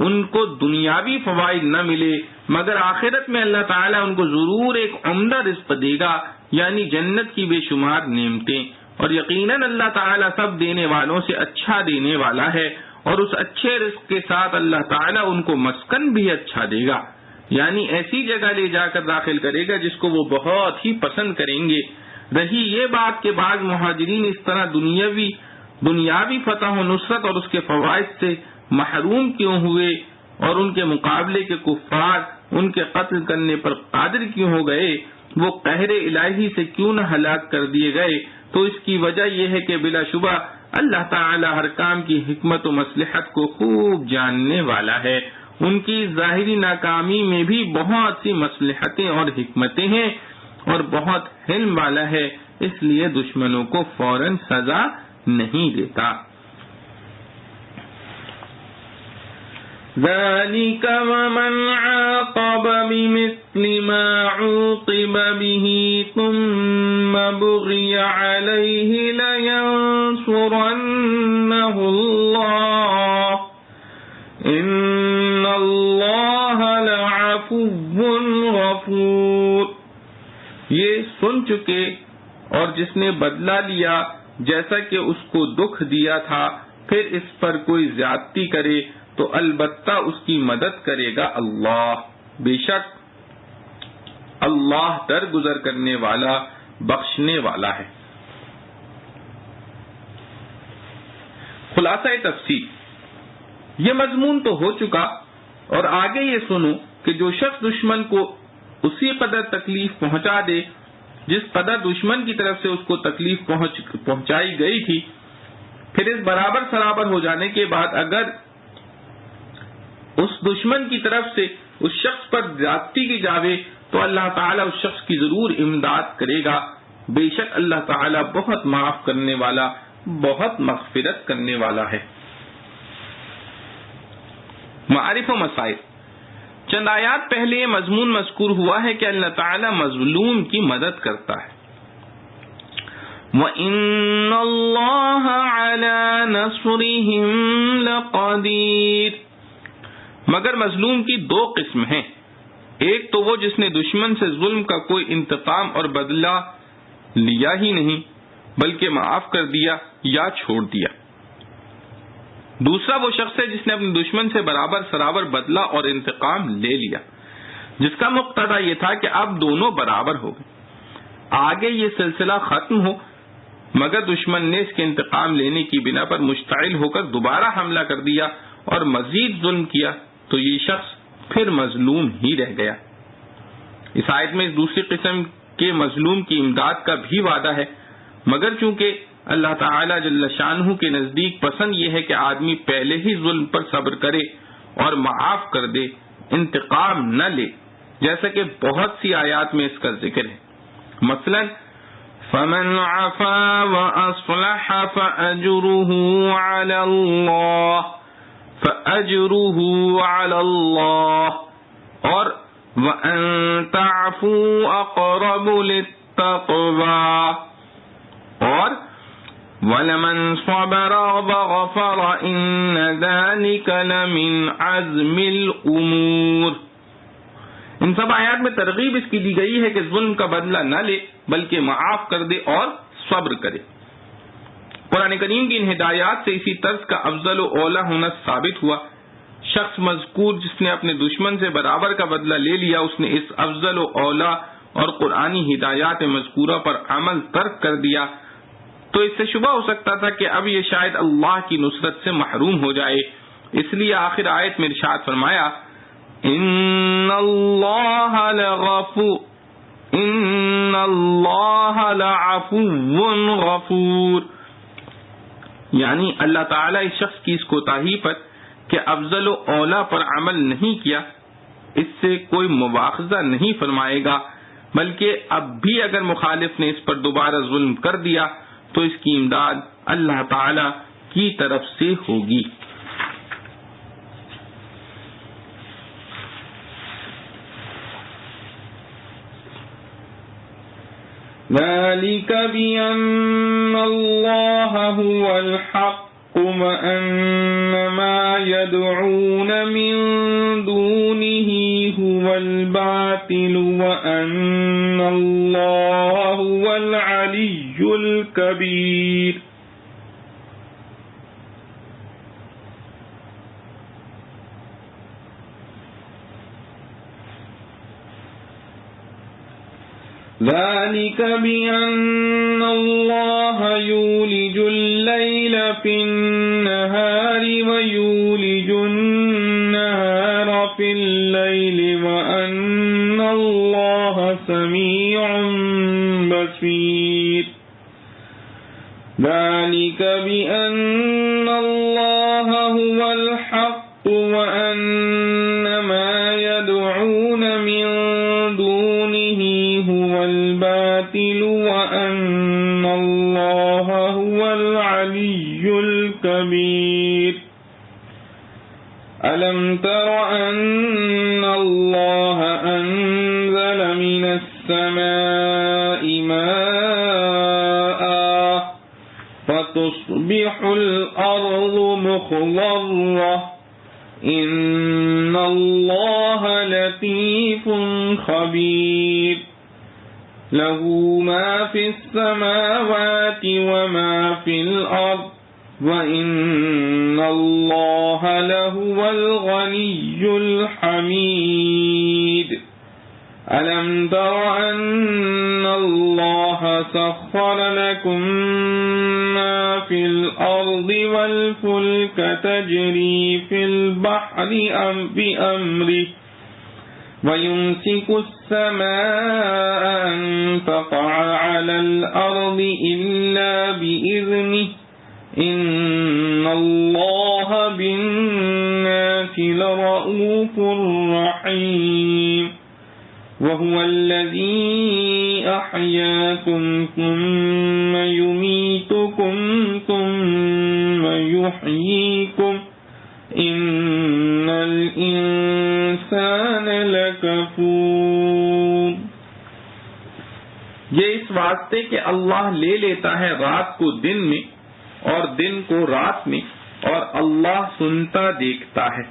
ان کو دنیاوی فوائد نہ ملے مگر آخرت میں اللہ تعالیٰ ان کو ضرور ایک عمدہ رزق دے گا یعنی جنت کی بے شمار نعمتیں. اور یقیناً اللہ تعالیٰ سب دینے والوں سے اچھا دینے والا ہے، اور اس اچھے رزق کے ساتھ اللہ تعالیٰ ان کو مسکن بھی اچھا دے گا یعنی ایسی جگہ لے جا کر داخل کرے گا جس کو وہ بہت ہی پسند کریں گے. رہی یہ بات کہ بعض مہاجرین اس طرح دنیاوی فتح و نصرت اور اس کے فوائد سے محروم کیوں ہوئے اور ان کے مقابلے کے کفار ان کے قتل کرنے پر قادر کیوں ہو گئے، وہ قہر الہی سے کیوں نہ ہلاک کر دیے گئے، تو اس کی وجہ یہ ہے کہ بلا شبہ اللہ تعالی ہر کام کی حکمت و مصلحت کو خوب جاننے والا ہے ان کی ظاہری ناکامی میں بھی بہت سی مصلحتیں اور حکمتیں ہیں اور بہت حلم والا ہے، اس لیے دشمنوں کو فوراً سزا نہیں دیتا۔ ذَلِكَ وَمَنْ عَاقَبَ بِمِثْلِ مَا عُوقِبَ بِهِ ثُمَّ بُغِيَ عَلَيْهِ لَيَنصُرَنَّهُ اللَّهُ إِنَّ اللَّهَ لَعَفُوٌّ غَفُورٌ۔ یہ سن چکے اور جس نے بدلہ لیا جیسا کہ اس کو دکھ دیا تھا پھر اس پر کوئی زیادتی کرے تو البتہ اس کی مدد کرے گا اللہ، بے شک اللہ درگزر کرنے والا بخشنے والا ہے۔ خلاصہ تفصیل، یہ مضمون تو ہو چکا اور آگے یہ سنو کہ جو شخص دشمن کو اسی قدر تکلیف پہنچا دے جس قدر دشمن کی طرف سے اس کو تکلیف پہنچائی گئی تھی، پھر اس برابر سرابر ہو جانے کے بعد اگر اس دشمن کی طرف سے اس شخص پر زیادتی کی جاوے تو اللہ تعالیٰ اس شخص کی ضرور امداد کرے گا، بے شک اللہ تعالیٰ بہت معاف کرنے والا بہت مغفرت کرنے والا ہے۔ معارف و مسائل، چند آیات پہلے یہ مضمون مذکور ہوا ہے کہ اللہ تعالیٰ مظلوم کی مدد کرتا ہے۔ وَإِنَّ اللَّهَ عَلَى نَصْرِهِمْ لَقَدِيرٌ، مگر مظلوم کی دو قسم ہیں، ایک تو وہ جس نے دشمن سے ظلم کا کوئی انتقام اور بدلہ لیا ہی نہیں بلکہ معاف کر دیا یا چھوڑ دیا، دوسرا وہ شخص ہے جس نے اپنے دشمن سے برابر سرابر بدلہ اور انتقام لے لیا، جس کا مقتضا یہ تھا کہ اب دونوں برابر ہو گئے، آگے یہ سلسلہ ختم ہو مگر دشمن نے اس کے انتقام لینے کی بنا پر مشتعل ہو کر دوبارہ حملہ کر دیا اور مزید ظلم کیا تو یہ شخص پھر مظلوم ہی رہ گیا۔ اس آیت میں اس دوسری قسم کے مظلوم کی امداد کا بھی وعدہ ہے، مگر چونکہ اللہ تعالی جل شانہ کے نزدیک پسند یہ ہے کہ آدمی پہلے ہی ظلم پر صبر کرے اور معاف کر دے، انتقام نہ لے، جیسا کہ بہت سی آیات میں اس کا ذکر ہے۔ مثلا فَمَنْ عَفَا وَأَصْلَحَ فَأَجْرُهُ عَلَى اللَّهِ اور وَأَن تَعْفُوا أَقْرَبُ لِلتَّقْوَى اور وَلَمَنْ صَبَرَ وَغَفَرَ إِنَّ ذَلِكَ لَمِنْ عَزْمِ الْأُمُورِ۔ ان سب آیات میں ترغیب اس کی دی گئی ہے کہ ظلم کا بدلہ نہ لے بلکہ معاف کر دے اور صبر کرے۔ قرآن کریم کی ان ہدایات سے اسی طرز کا افضل و اولا ہونا ثابت ہوا۔ شخص مذکور جس نے اپنے دشمن سے برابر کا بدلہ لے لیا اس نے اس افضل و اولا اور قرآنی ہدایات مذکورہ پر عمل ترک کر دیا تو اس سے شبہ ہو سکتا تھا کہ اب یہ شاید اللہ کی نصرت سے محروم ہو جائے، اس لیے آخر آیت میں ارشاد فرمایا ان اللہ لعفو غفور، یعنی اللہ تعالیٰ اس شخص کی اس کوتاہی پر کہ افضل و اولا پر عمل نہیں کیا اس سے کوئی مواخذہ نہیں فرمائے گا، بلکہ اب بھی اگر مخالف نے اس پر دوبارہ ظلم کر دیا تو اس کی امداد اللہ تعالیٰ کی طرف سے ہوگی۔ ذَلِكَ بِأَنَّ اللَّهَ هُوَ الْحَقُّ وَأَنَّ مَا يَدْعُونَ مِن دُونِهِ هُوَ الْبَاطِلُ وَأَنَّ اللَّهَ هُوَ الْعَلِيُّ الْكَبِيرُ۔ ذَلِكَ بِأَنَّ اللَّهَ يُولِجُ اللَّيْلَ فِي النَّهَارِ وَيُولِجُ النَّهَارَ فِي اللَّيْلِ وَأَنَّ اللَّهَ سَمِيعٌ بَصِيرٌ۔ ذَلِكَ بِأَنَّ اللَّهَ هُوَ الْحَقُّ وَأَنَّ خبير ألم تر أن الله أنزل من السماء ماء فتصبح الأرض مخضرة إن الله لطيف خبير له ما في السماوات وما في الأرض وَإِنَّ اللَّهَ لَهُوَ الْغَنِيُّ الْحَمِيدُ أَلَمْ تَرَ أَنَّ اللَّهَ سَخَّرَ لَكُم مَّا فِي الْأَرْضِ وَالْفُلْكَ تَجْرِي فِي الْبَحْرِ بِأَمْرِهِ وَيُمْسِكُ السَّمَاءَ أَن تَقَعَ عَلَى الْأَرْضِ إِلَّا بِإِذْنِهِ إِنَّ اللَّهَ بِالنَّاسِ لَرَءُوفٌ رَحِيمٌ وَهُوَ الَّذِي أَحْيَاكُمْ ثُمَّ يُمِيتُكُمْ ثُمَّ يُحْيِيكُمْ إِنَّ الْإِنسَانَ لَكَفُورٌ۔ یہ اس واسطے کہ اللہ لے لیتا ہے رات کو دن میں اور دن کو رات میں، اور اللہ سنتا دیکھتا ہے۔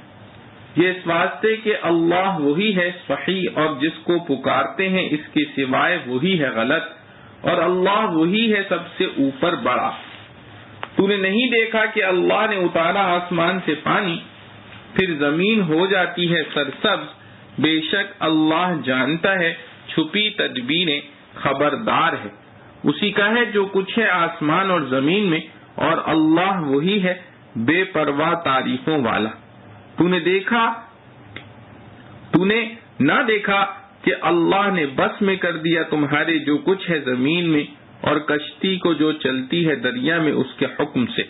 یہ اس واسطے کہ اللہ وہی ہے صحیح، اور جس کو پکارتے ہیں اس کے سوائے وہی ہے غلط، اور اللہ وہی ہے سب سے اوپر بڑا۔ تو نے نہیں دیکھا کہ اللہ نے اتارا آسمان سے پانی، پھر زمین ہو جاتی ہے سرسبز؟ بے شک اللہ جانتا ہے چھپی تدبیریں، خبردار ہے۔ اسی کا ہے جو کچھ ہے آسمان اور زمین میں، اور اللہ وہی ہے بے پرواہ تعریفوں والا۔ تو نے نہ دیکھا کہ اللہ نے بس میں کر دیا تمہارے جو کچھ ہے زمین میں، اور کشتی کو جو چلتی ہے دریا میں اس کے حکم سے،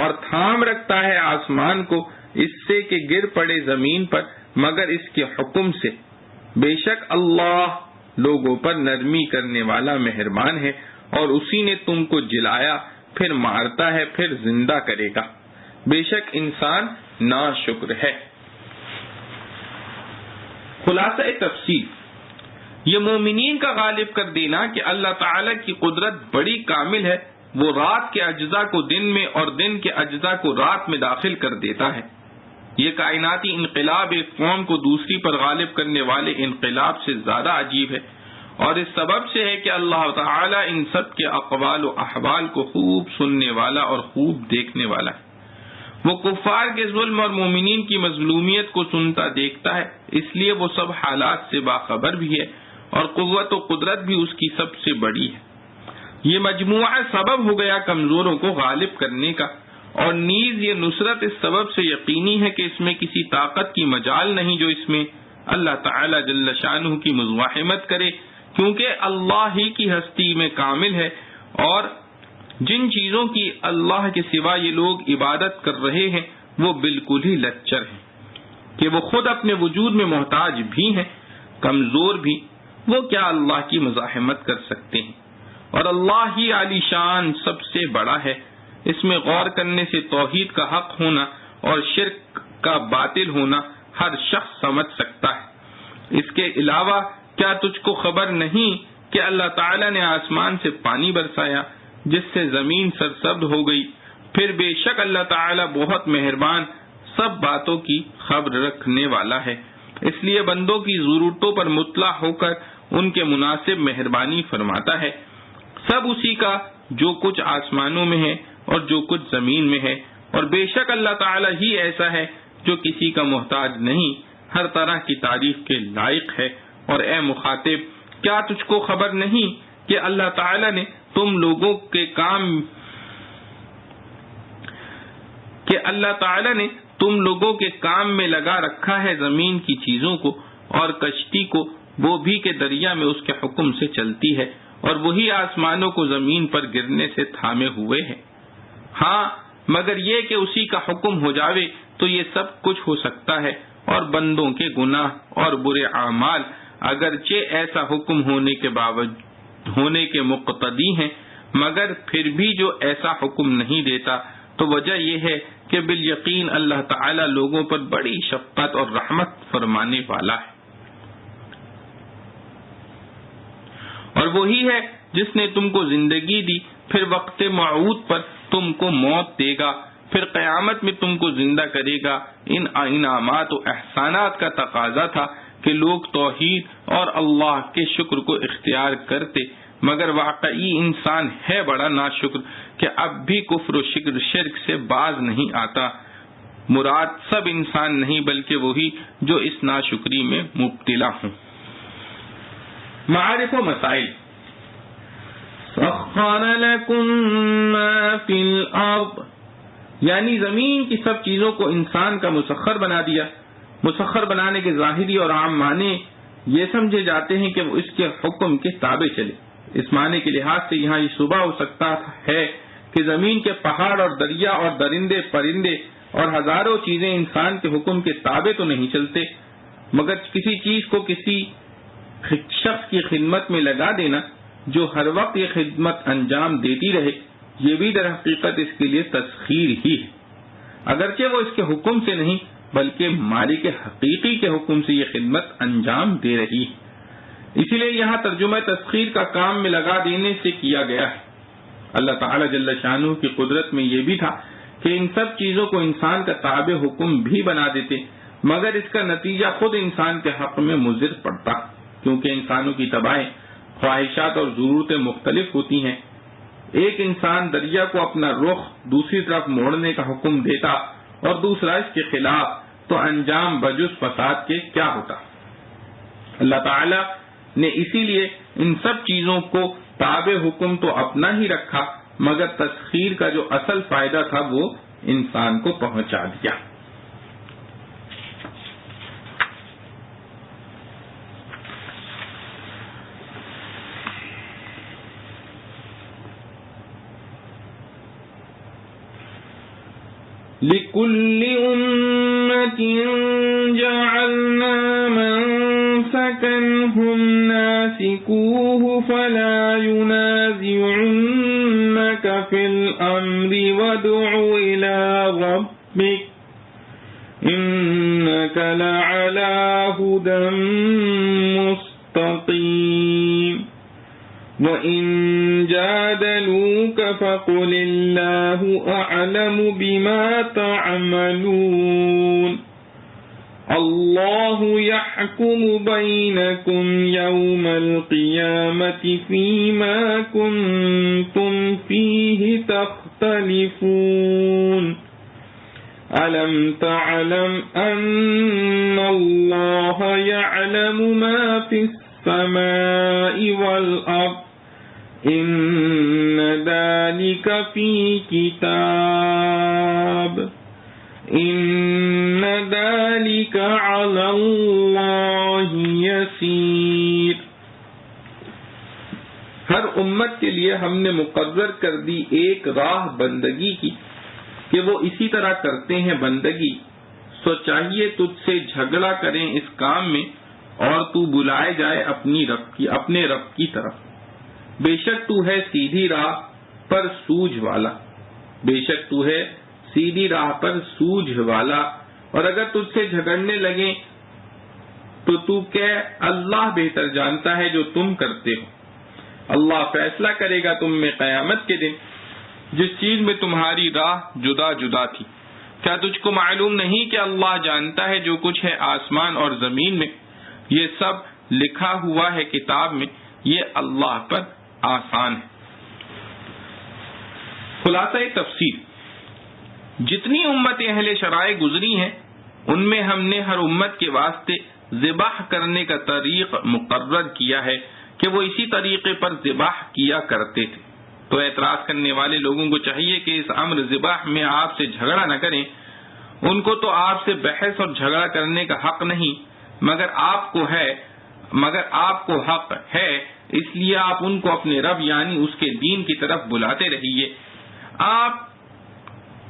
اور تھام رکھتا ہے آسمان کو اس سے کہ گر پڑے زمین پر مگر اس کے حکم سے۔ بے شک اللہ لوگوں پر نرمی کرنے والا مہربان ہے، اور اسی نے تم کو جلایا، پھر مارتا ہے، پھر زندہ کرے گا۔ بے شک انسان ناشکر ہے۔ خلاصہ تفصیل، یہ مومنین کا غالب کر دینا کہ اللہ تعالی کی قدرت بڑی کامل ہے، وہ رات کے اجزاء کو دن میں اور دن کے اجزاء کو رات میں داخل کر دیتا ہے۔ یہ کائناتی انقلاب ایک قوم کو دوسری پر غالب کرنے والے انقلاب سے زیادہ عجیب ہے، اور اس سبب سے ہے کہ اللہ تعالی ان سب کے اقوال و احوال کو خوب سننے والا اور خوب دیکھنے والا ہے۔ وہ کفار کے ظلم اور مومنین کی مظلومیت کو سنتا دیکھتا ہے، اس لیے وہ سب حالات سے باخبر بھی ہے، اور قوت و قدرت بھی اس کی سب سے بڑی ہے۔ یہ مجموعہ سبب ہو گیا کمزوروں کو غالب کرنے کا، اور نیز یہ نصرت اس سبب سے یقینی ہے کہ اس میں کسی طاقت کی مجال نہیں جو اس میں اللہ تعالی جل شانہ کی مزاحمت کرے، کیونکہ اللہ ہی کی ہستی میں کامل ہے، اور جن چیزوں کی اللہ کے سوا یہ لوگ عبادت کر رہے ہیں وہ بالکل ہی لچر ہیں کہ وہ خود اپنے وجود میں محتاج بھی ہیں، کمزور بھی، وہ کیا اللہ کی مزاحمت کر سکتے ہیں۔ اور اللہ ہی عالی شان سب سے بڑا ہے۔ اس میں غور کرنے سے توحید کا حق ہونا اور شرک کا باطل ہونا ہر شخص سمجھ سکتا ہے۔ اس کے علاوہ کیا تجھ کو خبر نہیں کہ اللہ تعالیٰ نے آسمان سے پانی برسایا جس سے زمین سرسبز ہو گئی؟ پھر بے شک اللہ تعالیٰ بہت مہربان، سب باتوں کی خبر رکھنے والا ہے۔ اس لیے بندوں کی ضرورتوں پر مطلع ہو کر ان کے مناسب مہربانی فرماتا ہے۔ سب اسی کا جو کچھ آسمانوں میں ہے اور جو کچھ زمین میں ہے، اور بے شک اللہ تعالیٰ ہی ایسا ہے جو کسی کا محتاج نہیں، ہر طرح کی تعریف کے لائق ہے۔ اور اے مخاطب، کیا تجھ کو خبر نہیں کہ اللہ تعالیٰ نے تم لوگوں کے کام میں لگا رکھا ہے زمین کی چیزوں کو اور کشتی کو، وہ بھی کہ دریا میں اس کے حکم سے چلتی ہے، اور وہی آسمانوں کو زمین پر گرنے سے تھامے ہوئے ہے۔ ہاں مگر یہ کہ اسی کا حکم ہو جاوے تو یہ سب کچھ ہو سکتا ہے، اور بندوں کے گناہ اور برے اعمال اگرچہ ایسا حکم ہونے کے مقتضی ہیں، مگر پھر بھی جو ایسا حکم نہیں دیتا تو وجہ یہ ہے کہ بالیقین اللہ تعالی لوگوں پر بڑی شفقت اور رحمت فرمانے والا ہے، اور وہی ہے جس نے تم کو زندگی دی، پھر وقت موعود پر تم کو موت دے گا، پھر قیامت میں تم کو زندہ کرے گا۔ ان انعامات و احسانات کا تقاضا تھا کہ لوگ توحید اور اللہ کے شکر کو اختیار کرتے، مگر واقعی انسان ہے بڑا ناشکر کہ اب بھی کفر و شرک سے باز نہیں آتا۔ مراد سب انسان نہیں بلکہ وہی جو اس ناشکری میں مبتلا ہوں۔ معارف و مسائل۔ سخر لکم ما فی الارض، یعنی زمین کی سب چیزوں کو انسان کا مسخر بنا دیا۔ مسخر بنانے کے ظاہری اور عام معنی یہ سمجھے جاتے ہیں کہ وہ اس کے حکم کے تابع چلے۔ اس معنی کے لحاظ سے یہاں یہ شبہ ہو سکتا ہے کہ زمین کے پہاڑ اور دریا اور درندے پرندے اور ہزاروں چیزیں انسان کے حکم کے تابع تو نہیں چلتے، مگر کسی چیز کو کسی شخص کی خدمت میں لگا دینا جو ہر وقت یہ خدمت انجام دیتی رہے، یہ بھی در حقیقت اس کے لیے تسخیر ہی ہے، اگرچہ وہ اس کے حکم سے نہیں بلکہ مالک حقیقی کے حکم سے یہ خدمت انجام دے رہی ہے۔ اسی لیے یہاں ترجمہ تسخیر کا کام میں لگا دینے سے کیا گیا ہے۔ اللہ تعالی جل شانہ کی قدرت میں یہ بھی تھا کہ ان سب چیزوں کو انسان کا تابع حکم بھی بنا دیتے، مگر اس کا نتیجہ خود انسان کے حق میں مضر پڑتا، کیونکہ انسانوں کی طبائع، خواہشات اور ضرورتیں مختلف ہوتی ہیں۔ ایک انسان دریا کو اپنا رخ دوسری طرف موڑنے کا حکم دیتا اور دوسرا اس کے خلاف، تو انجام بجز فساد کے کیا ہوتا؟ اللہ تعالی نے اسی لیے ان سب چیزوں کو تابع حکم تو اپنا ہی رکھا، مگر تسخیر کا جو اصل فائدہ تھا وہ انسان کو پہنچا دیا۔ لِكُلِّ أُمَّةٍ جَعَلْنَا مَنسَكًا هُمْ نَاسِكُوهُ فَلَا يُنَازِعُنَّكَ فِي الْأَمْرِ وَادْعُ إِلَى رَبِّكَ إِنَّكَ لَعَلَى هُدًى مُسْتَقِيمٍ وَإِن جَادَلُوكَ فَقُلِ اللَّهُ أَعْلَمُ بِمَا تَعْمَلُونَ اللَّهُ يَحْكُمُ بَيْنَكُمْ يَوْمَ الْقِيَامَةِ فِيمَا كُنتُمْ فِيهِ تَخْتَلِفُونَ أَلَمْ تَعْلَمْ أَنَّ اللَّهَ يَعْلَمُ مَا فِي السَّمَاءِ وَالْأَرْضِ إِنَّ ذَلِكَ فِي كِتَابٍ إِنَّ ذَلِكَ عَلَى اللَّهِ يَسِيرٌ۔ ہر امت کے لیے ہم نے مقرر کر دی ایک راہ بندگی کی کہ وہ اسی طرح کرتے ہیں بندگی، سو چاہیے تجھ سے جھگڑا کریں اس کام میں اور تو بلائے جائے اپنے رب کی طرف۔ بے شک تو ہے سیدھی راہ پر سوجھ والا، بے شک تو ہے سیدھی راہ پر سوجھ والا، اور اگر تجھ سے جھگڑنے لگیں تو تو کہہ اللہ بہتر جانتا ہے جو تم کرتے ہو۔ اللہ فیصلہ کرے گا تم میں قیامت کے دن جس چیز میں تمہاری راہ جدا جدا تھی۔ کیا تجھ کو معلوم نہیں کہ اللہ جانتا ہے جو کچھ ہے آسمان اور زمین میں؟ یہ سب لکھا ہوا ہے کتاب میں، یہ اللہ پر آسان ہے۔ خلاصہ تفسیر، جتنی امتیں اہل شرائع گزری ہیں ان میں ہم نے ہر امت کے واسطے ذبح کرنے کا طریق مقرر کیا ہے کہ وہ اسی طریقے پر ذبح کیا کرتے تھے۔ تو اعتراض کرنے والے لوگوں کو چاہیے کہ اس امر ذبح میں آپ سے جھگڑا نہ کریں، ان کو تو آپ سے بحث اور جھگڑا کرنے کا حق نہیں، مگر آپ کو حق ہے، اس لیے آپ ان کو اپنے رب یعنی اس کے دین کی طرف بلاتے رہیے۔ آپ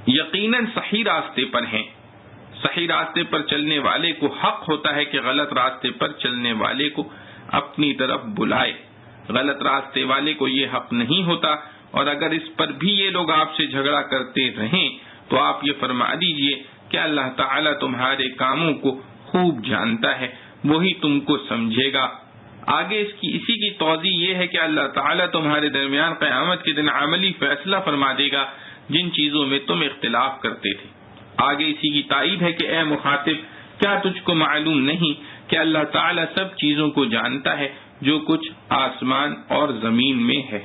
یقیناً صحیح راستے پر ہیں۔ صحیح راستے پر چلنے والے کو حق ہوتا ہے کہ غلط راستے پر چلنے والے کو اپنی طرف بلائے، غلط راستے والے کو یہ حق نہیں ہوتا، اور اگر اس پر بھی یہ لوگ آپ سے جھگڑا کرتے رہیں تو آپ یہ فرما دیجئے کہ اللہ تعالیٰ تمہارے کاموں کو خوب جانتا ہے، وہی تم کو سمجھے گا۔ آگے اسی کی توضیح یہ ہے کہ اللہ تعالیٰ تمہارے درمیان قیامت کے دن عملی فیصلہ فرما دے گا جن چیزوں میں تم اختلاف کرتے تھے۔ آگے اسی کی تائید ہے کہ اے مخاطب، کیا تجھ کو معلوم نہیں کہ اللہ تعالیٰ سب چیزوں کو جانتا ہے جو کچھ آسمان اور زمین میں ہے،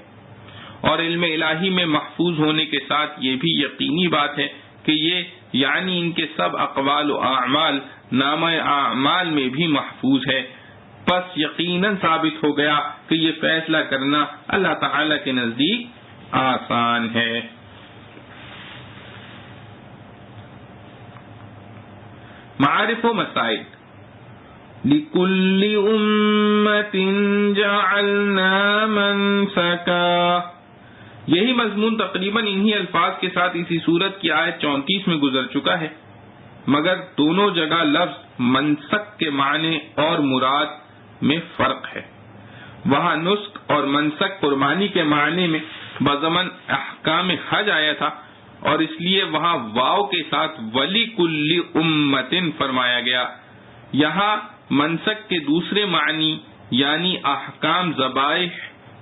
اور علم الہی میں محفوظ ہونے کے ساتھ یہ بھی یقینی بات ہے کہ یہ یعنی ان کے سب اقوال و اعمال نامہ اعمال میں بھی محفوظ ہے۔ پس یقیناً ثابت ہو گیا کہ یہ فیصلہ کرنا اللہ تعالیٰ کے نزدیک آسان ہے۔ معارف و مسائل۔ لِكُلِّ أُمَّةٍ جَعَلْنَا مَنسَكًا، یہی مضمون تقریباً انہی الفاظ کے ساتھ اسی سورت کی آیت 34 میں گزر چکا ہے، مگر دونوں جگہ لفظ منسک کے معنی اور مراد میں فرق ہے۔ وہاں نسک اور منسک قربانی کے معنی میں بضمن احکام حج آیا تھا، اور اس لیے وہاں واو کے ساتھ وَلِكُلِّ أُمَّةٍ فرمایا گیا۔ یہاں منسک کے دوسرے معنی یعنی احکام ذبائح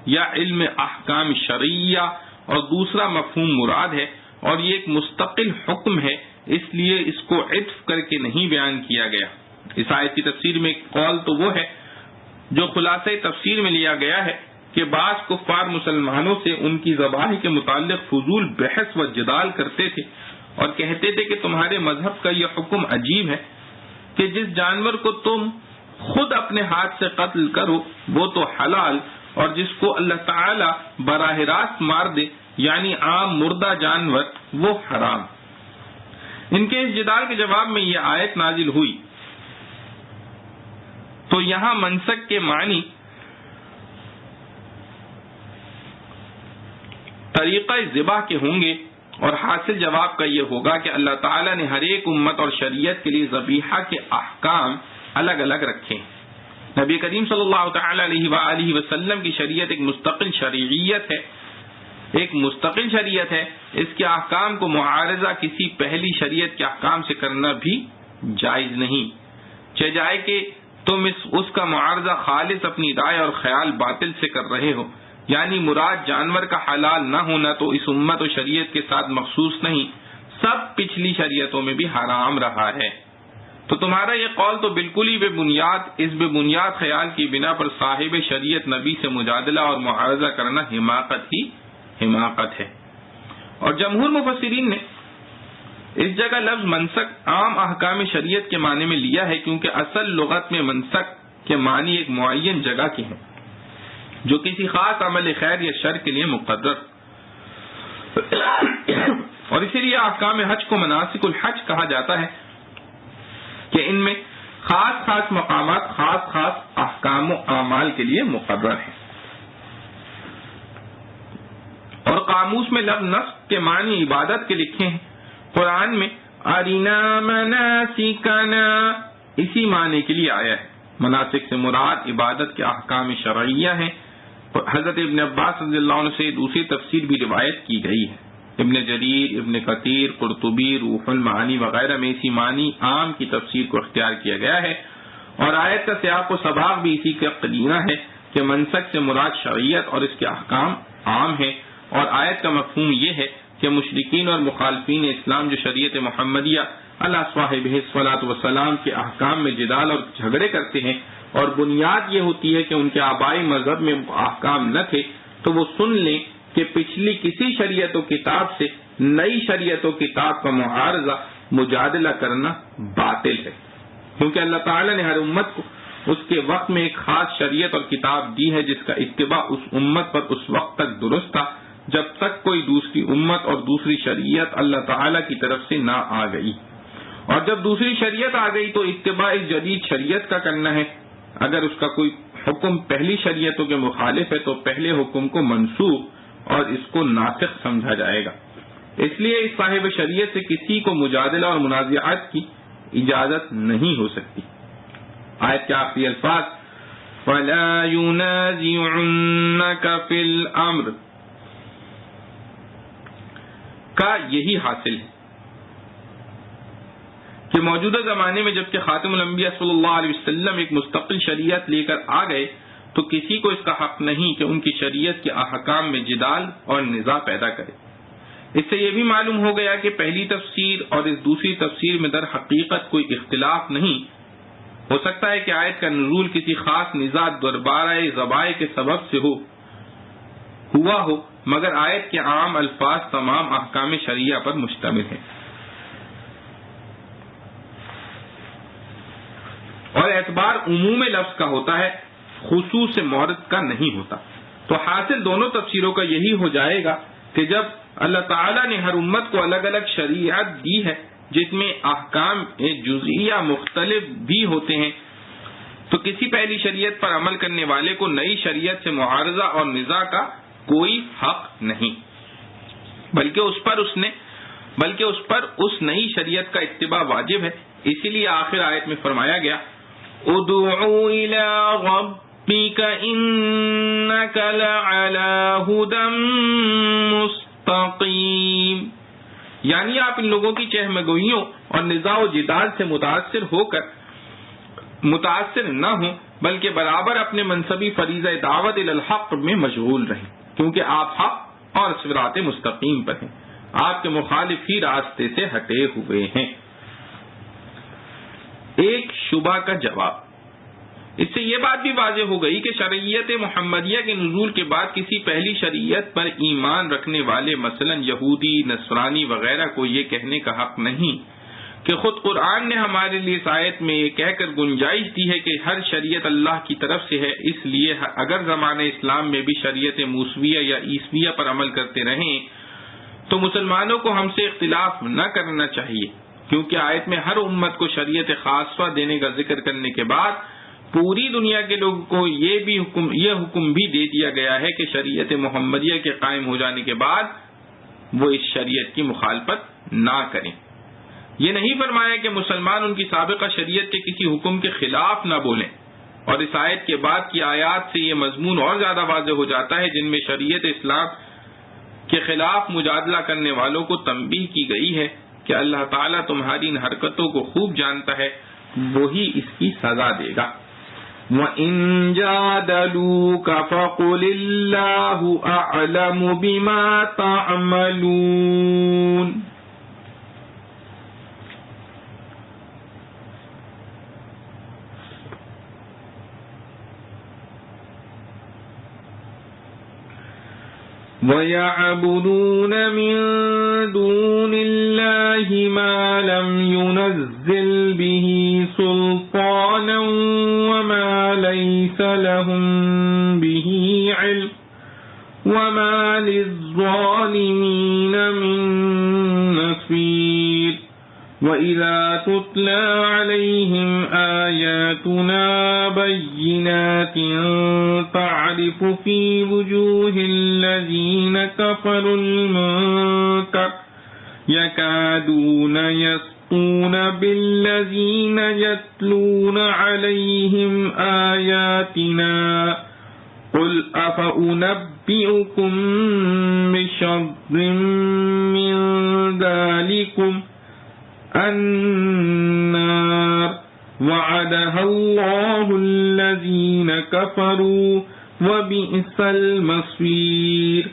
یا علم احکام شرعیہ اور دوسرا مفہوم مراد ہے، اور یہ ایک مستقل حکم ہے، اس لیے اس کو عطف کر کے نہیں بیان کیا گیا۔ اس آیت کی تفسیر میں ایک قول تو وہ ہے جو خلاصہ تفسیر میں لیا گیا ہے کہ بعض کفار مسلمانوں سے ان کی ذبائح کے متعلق فضول بحث و جدال کرتے تھے اور کہتے تھے کہ تمہارے مذہب کا یہ حکم عجیب ہے کہ جس جانور کو تم خود اپنے ہاتھ سے قتل کرو وہ تو حلال، اور جس کو اللہ تعالی براہ راست مار دے یعنی عام مردہ جانور وہ حرام۔ ان کے اس جدال کے جواب میں یہ آیت نازل ہوئی، تو یہاں منسک کے معنی طریقہ ذبح کے ہوں گے، اور حاصل جواب کا یہ ہوگا کہ اللہ تعالیٰ نے ہر ایک امت اور شریعت کے لیے ذبیحہ کے احکام الگ الگ رکھے۔ نبی کریم صلی اللہ تعالی علیہ وآلہ وسلم کی شریعت ایک مستقل شریعت ہے، اس کے احکام کو معارضہ کسی پہلی شریعت کے احکام سے کرنا بھی جائز نہیں، چہ جائے کہ تم اس کا معارضہ خالص اپنی رائے اور خیال باطل سے کر رہے ہو، یعنی مراد جانور کا حلال نہ ہونا تو اس امت و شریعت کے ساتھ مخصوص نہیں، سب پچھلی شریعتوں میں بھی حرام رہا ہے۔ تو تمہارا یہ قول تو بالکل ہی بے بنیاد خیال کی بنا پر صاحب شریعت نبی سے مجادلہ اور معارضہ کرنا حماقت ہے۔ اور جمہور مفسرین نے اس جگہ لفظ منسک عام احکام شریعت کے معنی میں لیا ہے، کیونکہ اصل لغت میں منسک کے معنی ایک معین جگہ کے ہیں جو کسی خاص عمل خیر یا شر کے لیے مقرر، اور اسی لیے احکام حج کو مناسک الحج کہا جاتا ہے کہ ان میں خاص مقامات خاص احکام و اعمال کے لیے مقرر ہیں۔ اور قاموس میں لفظ نسک کے معنی عبادت کے لکھے ہیں، قرآن میں ارینا مناسکنا اسی معنی کے لیے آیا ہے۔ مناسک سے مراد عبادت کے احکام شرعیہ ہیں۔ حضرت ابن عباس رضی اللہ عنہ سے دوسری تفسیر بھی روایت کی گئی ہے۔ ابن جریر، ابن کثیر، قرطبی، روح المعانی وغیرہ میں اسی معنی عام کی تفسیر کو اختیار کیا گیا ہے، اور آیت کا سیاق و سباق بھی اسی کا قرینہ ہے کہ منسک سے مراد شرعیت اور اس کے احکام عام ہیں، اور آیت کا مفہوم یہ ہے کہ مشرکین اور مخالفین اسلام جو شریعت محمدیہ اللہ صاحب الصلاۃ والسلام کے احکام میں جدال اور جھگڑے کرتے ہیں، اور بنیاد یہ ہوتی ہے کہ ان کے آبائی مذہب میں احکام نہ تھے، تو وہ سن لیں کہ پچھلی کسی شریعت و کتاب سے نئی شریعت و کتاب کا معارضہ مجادلہ کرنا باطل ہے، کیونکہ اللہ تعالیٰ نے ہر امت کو اس کے وقت میں ایک خاص شریعت اور کتاب دی ہے جس کا اتباع اس امت پر اس وقت تک درست تھا جب تک کوئی دوسری امت اور دوسری شریعت اللہ تعالیٰ کی طرف سے نہ آ گئی، اور جب دوسری شریعت آ گئی تو اتباع اس جدید شریعت کا کرنا ہے۔ اگر اس کا کوئی حکم پہلی شریعتوں کے مخالف ہے تو پہلے حکم کو منسوخ اور اس کو ناسخ سمجھا جائے گا، اس لیے اس صاحب شریعت سے کسی کو مجادلہ اور منازعات کی اجازت نہیں ہو سکتی۔ آیت کے آخری الفاظ وَلَا يُنَازِعُنَّكَ فِي الْأَمْرِ، کا یہی حاصل ہے کہ موجودہ زمانے میں جبکہ خاتم الانبیاء صلی اللہ علیہ وسلم ایک مستقل شریعت لے کر آ گئے تو کسی کو اس کا حق نہیں کہ ان کی شریعت کے احکام میں جدال اور نزاع پیدا کرے۔ اس سے یہ بھی معلوم ہو گیا کہ پہلی تفسیر اور اس دوسری تفسیر میں در حقیقت کوئی اختلاف نہیں۔ ہو سکتا ہے کہ آیت کا نزول کسی خاص نزاع دربارہ ذبائح کے سبب سے ہوا ہو، مگر آیت کے عام الفاظ تمام احکام شریعہ پر مشتمل ہیں، اور اعتبار عموم لفظ کا ہوتا ہے، خصوص مورد کا نہیں ہوتا۔ تو حاصل دونوں تفسیروں کا یہی ہو جائے گا کہ جب اللہ تعالیٰ نے ہر امت کو الگ الگ شریعت دی ہے جس میں احکام جزئیہ مختلف بھی ہوتے ہیں، تو کسی پہلی شریعت پر عمل کرنے والے کو نئی شریعت سے معارضہ اور نزاع کا کوئی حق نہیں، بلکہ اس پر اس نئی شریعت کا اتباع واجب ہے۔ اسی لیے آخر آیت میں فرمایا گیا ادعو الی ربک انک لعلی ھدی مستقیم، یعنی آپ ان لوگوں کی چہمگوئیوں اور نزاع و جدال سے متاثر نہ ہوں، بلکہ برابر اپنے منصبی فریضہ دعوت الی الحق میں مشغول رہیں، کیونکہ آپ حق اور صراط مستقیم پر ہیں، آپ کے مخالف ہی راستے سے ہٹے ہوئے ہیں۔ ایک شبہ کا جواب، اس سے یہ بات بھی واضح ہو گئی کہ شریعت محمدیہ کے نزول کے بعد کسی پہلی شریعت پر ایمان رکھنے والے مثلا یہودی، نصرانی وغیرہ کو یہ کہنے کا حق نہیں کہ خود قرآن نے ہمارے لیے اس آیت میں یہ کہہ کر گنجائش دی ہے کہ ہر شریعت اللہ کی طرف سے ہے، اس لیے اگر زمانہ اسلام میں بھی شریعت موسویہ یا عیسویہ پر عمل کرتے رہیں تو مسلمانوں کو ہم سے اختلاف نہ کرنا چاہیے، کیونکہ آیت میں ہر امت کو شریعت خاصہ دینے کا ذکر کرنے کے بعد پوری دنیا کے لوگوں کو یہ حکم بھی دے دیا گیا ہے کہ شریعت محمدیہ کے قائم ہو جانے کے بعد وہ اس شریعت کی مخالفت نہ کریں۔ یہ نہیں فرمایا کہ مسلمان ان کی سابقہ شریعت کے کسی حکم کے خلاف نہ بولیں، اور اس آیت کے بعد کی آیات سے یہ مضمون اور زیادہ واضح ہو جاتا ہے جن میں شریعت اسلام کے خلاف مجادلہ کرنے والوں کو تنبیہ کی گئی ہے کہ اللہ تعالیٰ تمہاری ان حرکتوں کو خوب جانتا ہے، وہی اس کی سزا دے گا۔ وَإِن جَادَلُوكَ فَقُلِ اللَّهُ أَعْلَمُ بِمَا تَعْمَلُونَ۔ وَيَعْبُدُونَ مِن دُونِ اللَّهِ مَا لَمْ يُنَزِّلْ بِهِ سُلْطَانًا وَمَا لَيْسَ لَهُم بِهِ عِلْمٌ وَمَا لِلظَّالِمِينَ مِن نَّصِيرٍ۔ وَإِذَا تُتْلَى عَلَيْهِمْ آيَاتُنَا بَيِّنَاتٍ تَعْرِفُ فِي وُجُوهِ الَّذِينَ كَفَرُوا الْمُنكَرَ يَكَادُونَ يَسْطُونَ بِالَّذِينَ يَتْلُونَ عَلَيْهِمْ آيَاتِنَا قُلْ أَفَأُنَبِّئُكُم بِشَرٍّ مِّن ذَلِكُمْ النار وعدها الله الذين كفروا وبئس المصير۔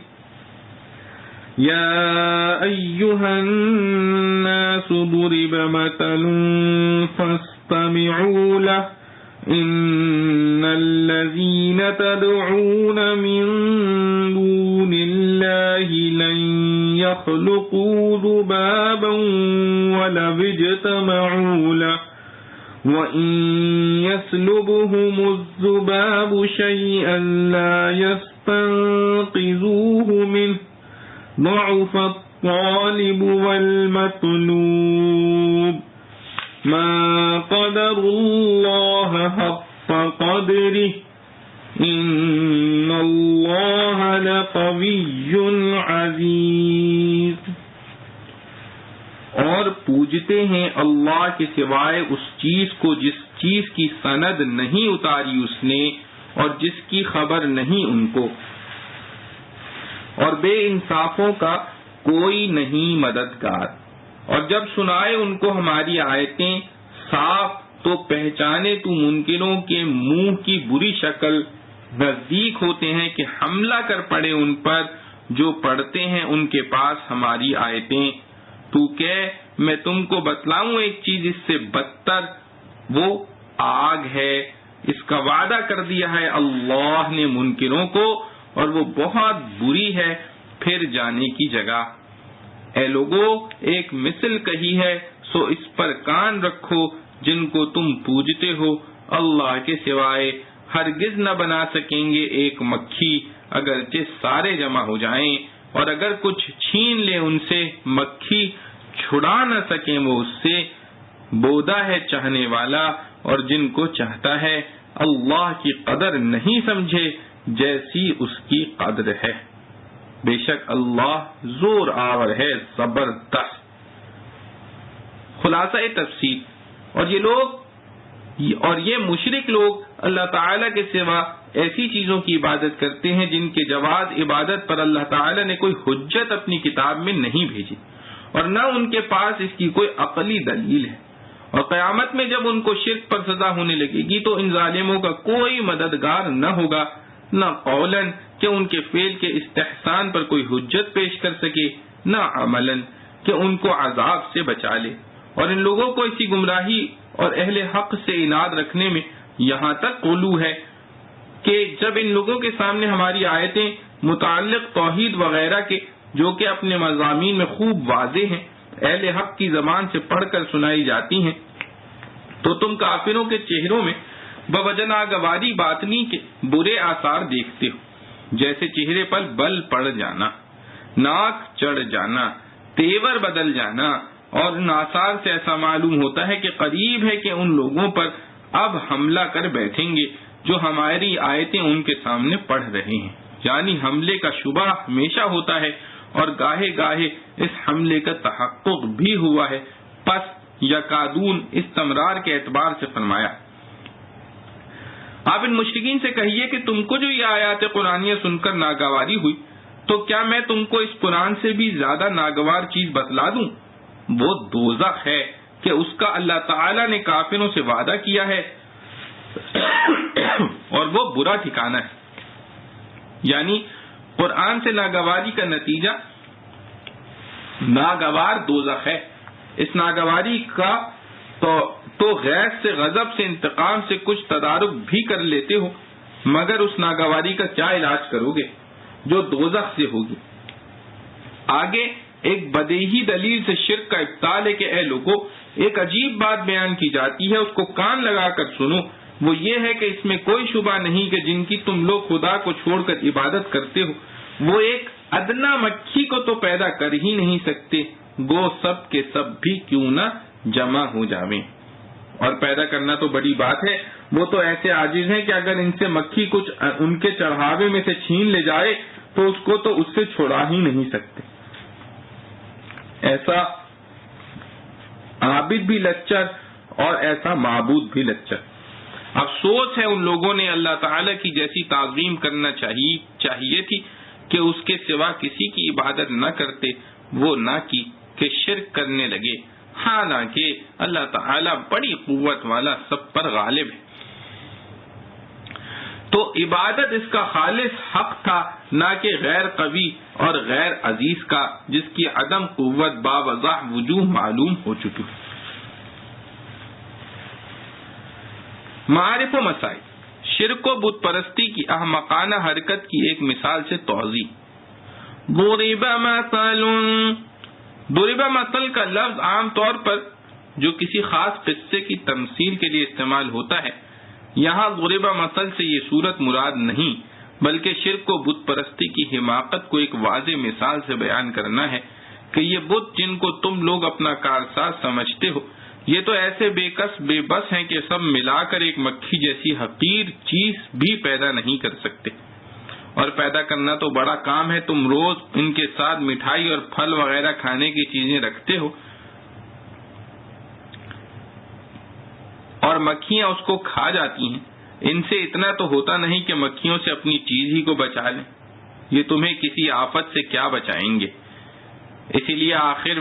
يا أيها الناس ضرب مثل فاستمعوا له إن الذين تدعون من دون الله لن يخلقوا ذبابا ولو اجتمعوا له وإن يسلبهم الذباب شيئا لا يستنقذوه منه ضعف الطالب والمطلوب ما قدر الله حق قدره ان اللہ لقوی عزیز۔ اور پوجتے ہیں اللہ کے سوائے اس چیز کو جس چیز کی سند نہیں اتاری اس نے اور جس کی خبر نہیں ان کو، اور بے انصافوں کا کوئی نہیں مددگار۔ اور جب سنائے ان کو ہماری آیتیں صاف تو پہچانے تو منکروں کے منہ کی بری شکل، نزدیک ہوتے ہیں کہ حملہ کر پڑے ان پر جو پڑھتے ہیں ان کے پاس ہماری آیتیں۔ تو کہ میں تم کو بتلاؤں ایک چیز اس سے بدتر، وہ آگ ہے، اس کا وعدہ کر دیا ہے اللہ نے منکروں کو، اور وہ بہت بری ہے پھر جانے کی جگہ۔ اے لوگو، ایک مثل کہی ہے سو اس پر کان رکھو، جن کو تم پوجتے ہو اللہ کے سوائے ہرگز نہ بنا سکیں گے ایک مکھی، اگرچہ سارے جمع ہو جائیں، اور اگر کچھ چھین لے ان سے مکھی چھڑا نہ سکیں وہ اس سے۔ بودا ہے چاہنے والا اور جن کو چاہتا ہے، اللہ کی قدر نہیں سمجھے جیسی اس کی قدر ہے، بے شک اللہ زور آور ہے زبردست۔ خلاصہ تفسیر، اور یہ مشرک لوگ اللہ تعالیٰ کے سوا ایسی چیزوں کی عبادت کرتے ہیں جن کے جواز عبادت پر اللہ تعالیٰ نے کوئی حجت اپنی کتاب میں نہیں بھیجی، اور نہ ان کے پاس اس کی کوئی عقلی دلیل ہے، اور قیامت میں جب ان کو شرک پر سزا ہونے لگے گی تو ان ظالموں کا کوئی مددگار نہ ہوگا، نہ قولاً کہ ان کے فعل کے استحسان پر کوئی حجت پیش کر سکے، نہ عملاً کہ ان کو عذاب سے بچا لے۔ اور ان لوگوں کو اسی گمراہی اور اہل حق سے اناد رکھنے میں یہاں تک غلو ہے کہ جب ان لوگوں کے سامنے ہماری آیتیں متعلق توحید وغیرہ کے جو کہ اپنے مضامین میں خوب واضح ہیں اہل حق کی زبان سے پڑھ کر سنائی جاتی ہیں تو تم کافروں کے چہروں میں بوجہ ناگواری باطنی کے برے آثار دیکھتے ہو، جیسے چہرے پر بل پڑ جانا، ناک چڑھ جانا، تیور بدل جانا، اور ان آثار سے ایسا معلوم ہوتا ہے کہ قریب ہے کہ ان لوگوں پر اب حملہ کر بیٹھیں گے جو ہماری آیتیں ان کے سامنے پڑھ رہے ہیں، یعنی حملے کا شبہ ہمیشہ ہوتا ہے اور گاہے گاہے اس حملے کا تحقق بھی ہوا ہے، پس یکادون استمرار کے اعتبار سے فرمایا۔ آپ ان مشرکین سے کہیے کہ تم کو جو یہ آیات قرآنیہ سن کر ناگواری ہوئی تو کیا میں تم کو اس قرآن سے بھی زیادہ ناگوار چیز بتلا دوں؟ وہ دوزخ ہے کہ اس کا اللہ تعالیٰ نے کافروں سے وعدہ کیا ہے اور وہ برا ٹھکانہ ہے، یعنی قرآن سے ناگواری کا نتیجہ ناگوار دوزخ ہے۔ اس ناگواری کا تو غیر سے غضب سے انتقام سے کچھ تدارک بھی کر لیتے ہو، مگر اس ناگواری کا کیا علاج کرو گے جو دوزخ سے ہوگی؟ آگے ایک بدیہی دلیل سے شرک کا ابطال ہے کہ اے لوگوں، ایک عجیب بات بیان کی جاتی ہے، اس کو کان لگا کر سنو، وہ یہ ہے کہ اس میں کوئی شبہ نہیں کہ جن کی تم لوگ خدا کو چھوڑ کر عبادت کرتے ہو وہ ایک ادنا مکھی کو تو پیدا کر ہی نہیں سکتے، گو سب کے سب بھی کیوں نہ جمع ہو جاویں۔ اور پیدا کرنا تو بڑی بات ہے، وہ تو ایسے عاجز ہیں کہ اگر ان سے مکھی کچھ ان کے چڑھاوے میں سے چھین لے جائے تو اس کو تو اس سے چھڑا ہی نہیں سکتے۔ ایسا عابد بھی لچر اور ایسا معبود بھی لچر۔ افسوس ہے ان لوگوں نے اللہ تعالیٰ کی جیسی تعظیم کرنا چاہیے تھی کہ اس کے سوا کسی کی عبادت نہ کرتے، وہ نہ کی کہ شرک کرنے لگے، حالانکہ اللہ تعالیٰ بڑی قوت والا سب پر غالب ہے۔ تو عبادت اس کا خالص حق تھا، نہ کہ غیر قوی اور غیر عزیز کا جس کی عدم قوت باوضح وجوہ معلوم ہو چکی۔ معارف و مسائل، شرک و بت پرستی کی احمقانہ حرکت کی ایک مثال سے توضیح۔ ضرب مثل کا لفظ عام طور پر جو کسی خاص قصے کی تمثیل کے لیے استعمال ہوتا ہے، یہاں ضرب مثل سے یہ صورت مراد نہیں بلکہ شرک و بت پرستی کی حماقت کو ایک واضح مثال سے بیان کرنا ہے کہ یہ بت جن کو تم لوگ اپنا کارساز سمجھتے ہو یہ تو ایسے بے کس بے بس ہیں کہ سب ملا کر ایک مکھی جیسی حقیر چیز بھی پیدا نہیں کر سکتے، اور پیدا کرنا تو بڑا کام ہے۔ تم روز ان کے ساتھ مٹھائی اور پھل وغیرہ کھانے کی چیزیں رکھتے ہو اور مکھیاں اس کو کھا جاتی ہیں، ان سے اتنا تو ہوتا نہیں کہ مکھیوں سے اپنی چیز ہی کو بچا لیں، یہ تمہیں کسی آفت سے کیا بچائیں گے؟ اسی لیے آخر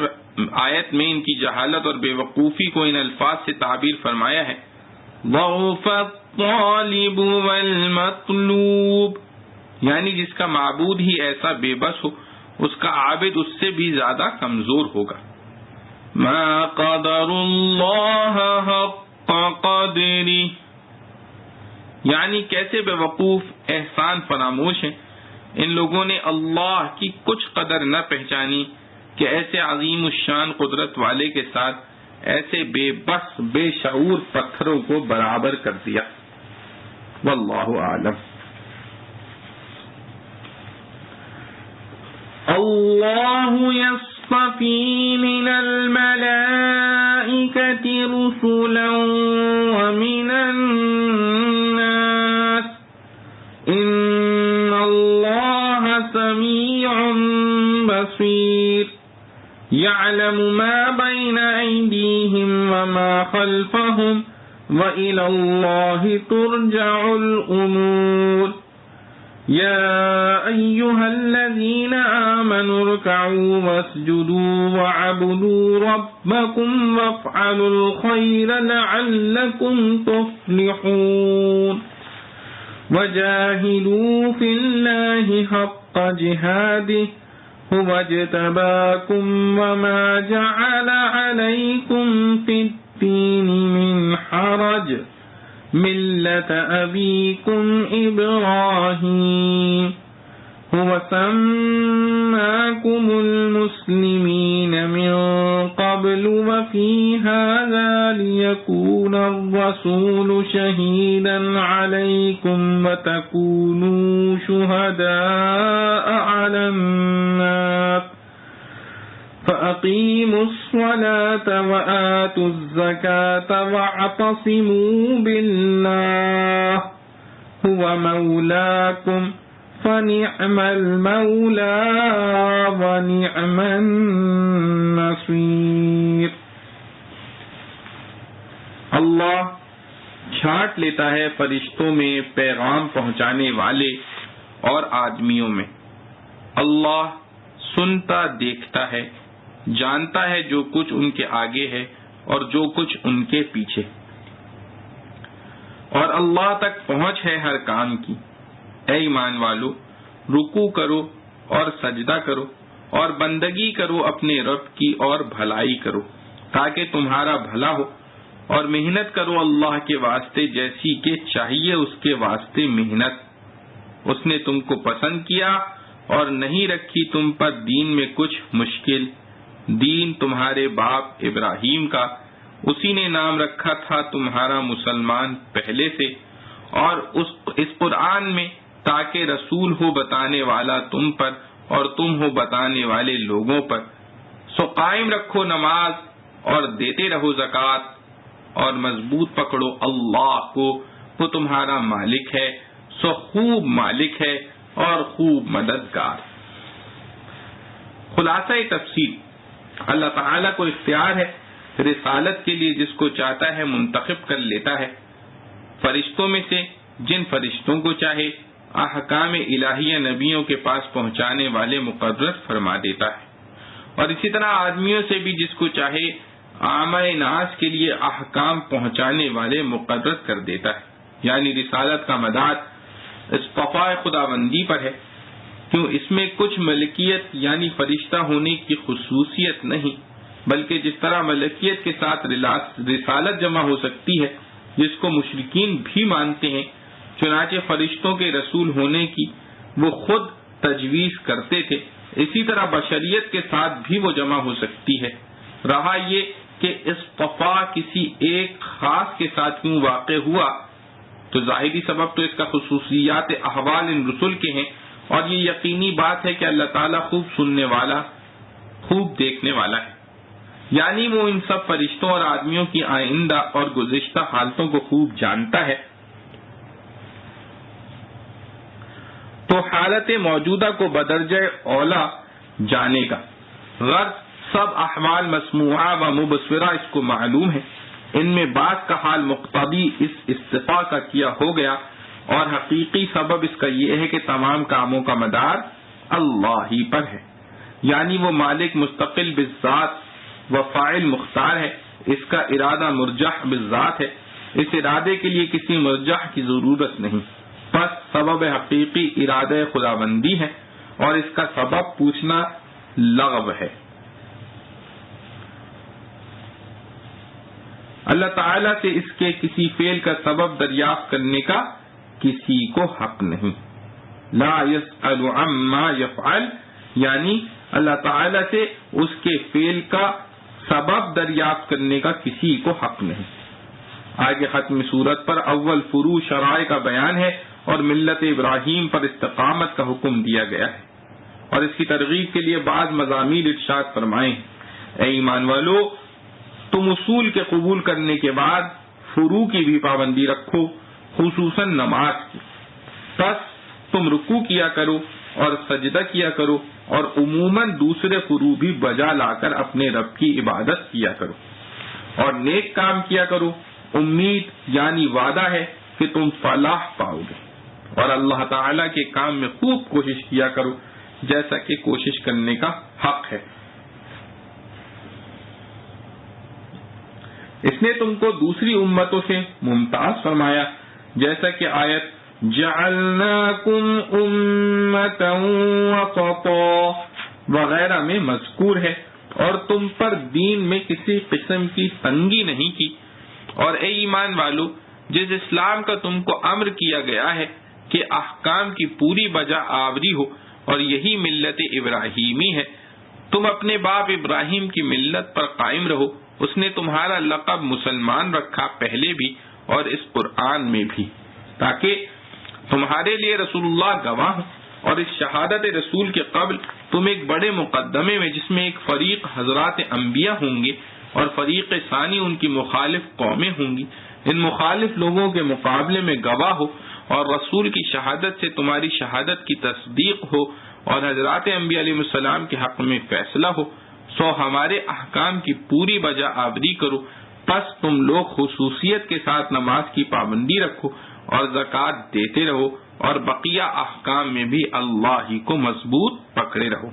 آیت میں ان کی جہالت اور بے وقوفی کو ان الفاظ سے تعبیر فرمایا ہے، ضعف الطالب والمطلوب، یعنی جس کا معبود ہی ایسا بے بس ہو اس کا عابد اس سے بھی زیادہ کمزور ہوگا۔ ما قدر اللہ حق قدری، یعنی کیسے بے وقوف احسان فراموش ہیں، ان لوگوں نے اللہ کی کچھ قدر نہ پہچانی کہ ایسے عظیم الشان قدرت والے کے ساتھ ایسے بے بس بے شعور پتھروں کو برابر کر دیا۔ واللہ اعلم۔ اللہ یصطفی من الملائکۃ رسلا ومن الناس ان اللہ سمیع بصیر يعلم ما بين أيديهم وما خلفهم وإلى الله ترجع الأمور يا أيها الذين آمنوا اركعوا واسجدوا وعبدوا ربكم وافعلوا الخير لعلكم تفلحون وجاهدوا في الله حق جهاده هو اجتباكم وما جعل عليكم في الدين من حرج ملة أبيكم إبراهيم هو سماكم المسلمين من قبل وفي هذا ليكون الرسول شهيدا عليكم وتكونوا شهداء على الناس فأقيموا الصلاة وآتوا الزكاة واعتصموا بالله هو مولاكم فنعم المولى ونعم النصير۔ اللہ چھانٹ لیتا ہے فرشتوں میں پیغام پہنچانے والے اور آدمیوں میں۔ اللہ سنتا دیکھتا ہے، جانتا ہے جو کچھ ان کے آگے ہے اور جو کچھ ان کے پیچھے، اور اللہ تک پہنچ ہے ہر کام کی۔ اے ایمان والو، رکوع کرو اور سجدہ کرو اور بندگی کرو اپنے رب کی اور بھلائی کرو تاکہ تمہارا بھلا ہو، اور محنت کرو اللہ کے واسطے جیسی کہ چاہیے اس کے واسطے محنت۔ اس نے تم کو پسند کیا اور نہیں رکھی تم پر دین میں کچھ مشکل۔ دین تمہارے باپ ابراہیم کا، اسی نے نام رکھا تھا تمہارا مسلمان پہلے سے، اور اس قرآن میں تاکہ رسول ہو بتانے والا تم پر اور تم ہو بتانے والے لوگوں پر۔ سو قائم رکھو نماز اور دیتے رہو زکوٰۃ، اور مضبوط پکڑو اللہ کو، وہ تمہارا مالک ہے، سو خوب مالک ہے اور خوب مددگار۔ خلاصہ تفصیل، اللہ تعالیٰ کو اختیار ہے رسالت کے لیے جس کو چاہتا ہے منتخب کر لیتا ہے، فرشتوں میں سے جن فرشتوں کو چاہے احکام الہیہ نبیوں کے پاس پہنچانے والے مقرر فرما دیتا ہے، اور اسی طرح آدمیوں سے بھی جس کو چاہے عامہ ناس کے لیے احکام پہنچانے والے مقرر کر دیتا ہے۔ یعنی رسالت کا مدار اصطفاء خداوندی پر ہے، کیوں اس میں کچھ ملکیت یعنی فرشتہ ہونے کی خصوصیت نہیں، بلکہ جس طرح ملکیت کے ساتھ رسالت جمع ہو سکتی ہے جس کو مشرکین بھی مانتے ہیں، چنانچہ فرشتوں کے رسول ہونے کی وہ خود تجویز کرتے تھے، اسی طرح بشریت کے ساتھ بھی وہ جمع ہو سکتی ہے۔ رہا یہ کہ اصطفاء کسی ایک خاص کے ساتھ کیوں واقع ہوا، تو ظاہری سبب تو اس کا خصوصیات احوال ان رسول کے ہیں، اور یہ یقینی بات ہے کہ اللہ تعالیٰ خوب سننے والا، خوب دیکھنے والا ہے، یعنی وہ ان سب فرشتوں اور آدمیوں کی آئندہ اور گزشتہ حالتوں کو خوب جانتا ہے۔ تو حالت موجودہ کو بدرجہ اولا جانے کا غرض سب احوال مسموعہ و مبصرہ اس کو معلوم ہے، ان میں بعض کا حال مقتضی اس استفاء کا کیا ہو گیا، اور حقیقی سبب اس کا یہ ہے کہ تمام کاموں کا مدار اللہ ہی پر ہے۔ یعنی وہ مالک مستقل بالذات و فاعل مختار ہے، اس کا ارادہ مرجح بالذات ہے، اس ارادے کے لیے کسی مرجح کی ضرورت نہیں، پس سبب حقیقی ارادہ خداوندی ہے اور اس کا سبب پوچھنا لغو ہے۔ اللہ تعالیٰ سے اس کے کسی فعل کا سبب دریافت کرنے کا کسی کو حق نہیں۔ لا يسأل عما يفعل، یعنی اللہ تعالیٰ سے اس کے فعل کا سبب دریافت کرنے کا کسی کو حق نہیں۔ آگے ختم سورت پر اول فروع شرائع کا بیان ہے اور ملت ابراہیم پر استقامت کا حکم دیا گیا ہے، اور اس کی ترغیب کے لیے بعض مضامین ارشاد فرمائے ہیں۔ اے ایمان والو، تم اصول کے قبول کرنے کے بعد فروع کی بھی پابندی رکھو، خصوصاً نماز کی۔ پس تم رکوع کیا کرو اور سجدہ کیا کرو، اور عموماً دوسرے فروع بھی بجا لا کر اپنے رب کی عبادت کیا کرو، اور نیک کام کیا کرو۔ امید یعنی وعدہ ہے کہ تم فلاح پاؤ گے، اور اللہ تعالیٰ کے کام میں خوب کوشش کیا کرو جیسا کہ کوشش کرنے کا حق ہے۔ اس نے تم کو دوسری امتوں سے ممتاز فرمایا، جیسا کہ آیت جعلناکم امتا وسطا وغیرہ میں مذکور ہے، اور تم پر دین میں کسی قسم کی تنگی نہیں کی۔ اور اے ایمان والو، جس اسلام کا تم کو امر کیا گیا ہے کہ احکام کی پوری بجا آوری ہو، اور یہی ملت ابراہیمی ہے، تم اپنے باپ ابراہیم کی ملت پر قائم رہو۔ اس نے تمہارا لقب مسلمان رکھا پہلے بھی اور اس قرآن میں بھی، تاکہ تمہارے لیے رسول اللہ گواہ ہوں، اور اس شہادت رسول کے قبل تم ایک بڑے مقدمے میں، جس میں ایک فریق حضرات انبیاء ہوں گے اور فریق ثانی ان کی مخالف قومیں ہوں گی، ان مخالف لوگوں کے مقابلے میں گواہ ہو، اور رسول کی شہادت سے تمہاری شہادت کی تصدیق ہو، اور حضرات انبیاء علیہ السلام کے حق میں فیصلہ ہو، سو ہمارے احکام کی پوری بجا آوری کرو۔ پس تم لوگ خصوصیت کے ساتھ نماز کی پابندی رکھو اور زکوٰۃ دیتے رہو، اور بقیہ احکام میں بھی اللہ ہی کو مضبوط پکڑے رہو،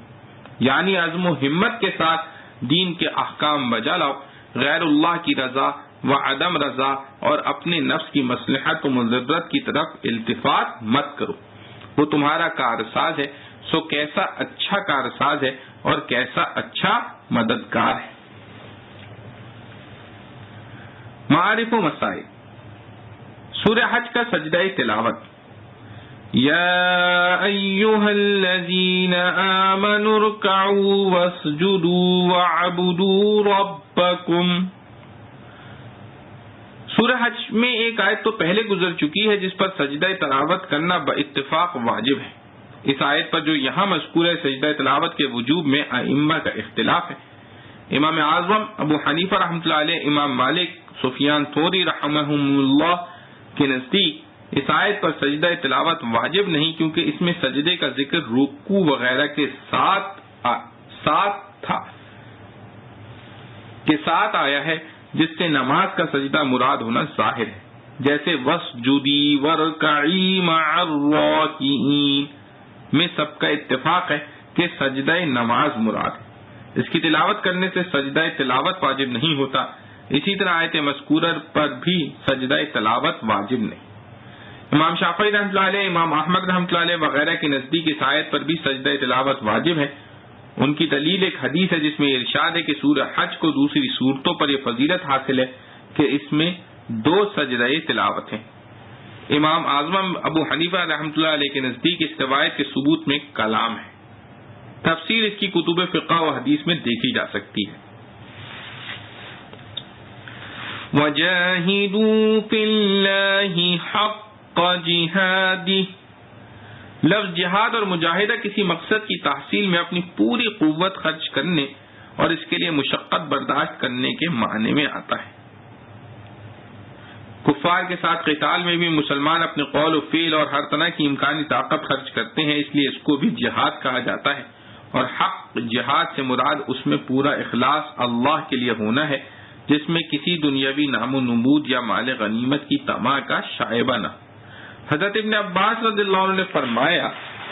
یعنی عزم و ہمت کے ساتھ دین کے احکام بجا لاؤ، غیر اللہ کی رضا و عدم رضا اور اپنے نفس کی مصلحت و مضرت کی طرف التفات مت کرو۔ وہ تمہارا کارساز ہے، سو کیسا اچھا کارساز ہے اور کیسا اچھا مددگار ہے۔ معارف و مسائل۔ سورہ حج کا سجدہ تلاوت۔ یا ایھا الذین آمنوا ارکعوا واسجدوا واعبدوا ربکم۔ سورہ حج میں ایک آیت تو پہلے گزر چکی ہے جس پر سجدہ تلاوت کرنا باتفاق واجب ہے۔ اس آیت پر جو یہاں مذکور ہے سجدہ تلاوت کے وجوب میں ائمہ کا اختلاف ہے۔ امام اعظم ابو حنیفہ رحمۃ اللہ علیہ، امام مالک، سفیان ثوری رحمہم اللہ کے نزدیک اس آیت پر سجدہ تلاوت واجب نہیں، کیونکہ اس میں سجدے کا ذکر رکوع وغیرہ کے ساتھ آیا ہے، جس سے نماز کا سجدہ مراد ہونا ظاہر ہے، جیسے وَاسْجُدِي وَارْكَعِي مَعَ الرَّاكِعِينَ میں سب کا اتفاق ہے کہ سجدہ نماز مراد ہے۔ اس کی تلاوت کرنے سے سجدہ تلاوت واجب نہیں ہوتا، اسی طرح آیت مذکورہ پر بھی سجدہ تلاوت واجب نہیں۔ امام شافعی رحمۃ اللہ علیہ، امام احمد رحمۃ اللہ علیہ وغیرہ کے نزدیک اس آیت پر بھی سجدہ تلاوت واجب ہے۔ ان کی دلیل ایک حدیث ہے جس میں ارشاد ہے کہ سورہ حج کو دوسری صورتوں پر یہ فضیلت حاصل ہے کہ اس میں 2 سجدہ تلاوت ہیں۔ امام اعظم ابو حنیفہ رحمۃ اللہ علیہ کے نزدیک اس روایت کے ثبوت میں کلام ہے۔ تفسیر اس کی کتب فقہ و حدیث میں دیکھی جا سکتی ہے۔ وَجَاهِدُوا فِي اللَّهِ حَقَّ جِهَادِهِ۔ لفظ جہاد اور مجاہدہ کسی مقصد کی تحصیل میں اپنی پوری قوت خرچ کرنے اور اس کے لیے مشقت برداشت کرنے کے معنی میں آتا ہے۔ کفار کے ساتھ قتال میں بھی مسلمان اپنے قول و فعل اور ہر طرح کی امکانی طاقت خرچ کرتے ہیں، اس لیے اس کو بھی جہاد کہا جاتا ہے، اور حق جہاد سے مراد اس میں پورا اخلاص اللہ کے لیے ہونا ہے، جس میں کسی دنیاوی نام و نمود یا مال غنیمت کی طمع کا شائبہ نہ۔ حضرت ابن عباس رضی اللہ عنہ نے فرمایا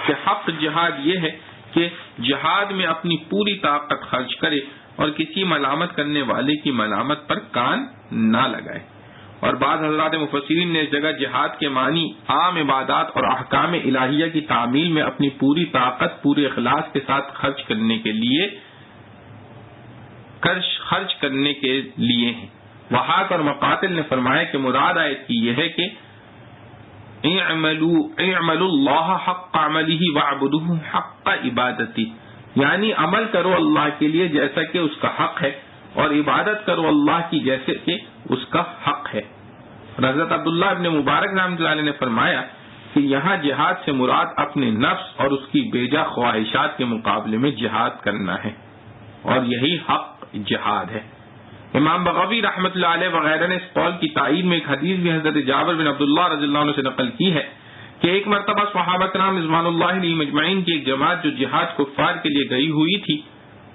کہ حق جہاد یہ ہے کہ کہ جہاد میں اپنی پوری طاقت خرچ کرے اور کسی ملامت کرنے والے کی ملامت پر کان نہ لگائے. اور بعض حضرات مفسرین نے اس جگہ جہاد کے معنی عام عبادات اور احکام الہیہ کی تعمیل میں اپنی پوری طاقت پورے اخلاص کے ساتھ خرچ کرنے کے لیے ہیں. وحاق اور مقاتل نے فرمایا کہ مراد آیت کی یہ ہے کہ اعملوا اللہ حق عملہ واعبدوہ حق عبادتی، یعنی عمل کرو اللہ کے لیے جیسا کہ اس کا حق ہے اور عبادت کرو اللہ کی جیسے کہ اس کا حق ہے. حضرت عبداللہ ابن مبارک رحمۃ اللہ علیہ نے فرمایا کہ یہاں جہاد سے مراد اپنے نفس اور اس کی بیجا خواہشات کے مقابلے میں جہاد کرنا ہے، اور یہی حق جہاد ہے. امام بغوی رحمۃ اللہ علیہ وغیرہ نے اس قول کی تائید میں ایک حدیث بھی حضرت جابر بن عبداللہ رضی اللہ عنہ سے نقل کی ہے کہ ایک مرتبہ صحابہ کرام رضوان اللہ علیہم اجمعین کی ایک جماعت جو جہاد کفار کے لیے گئی ہوئی تھی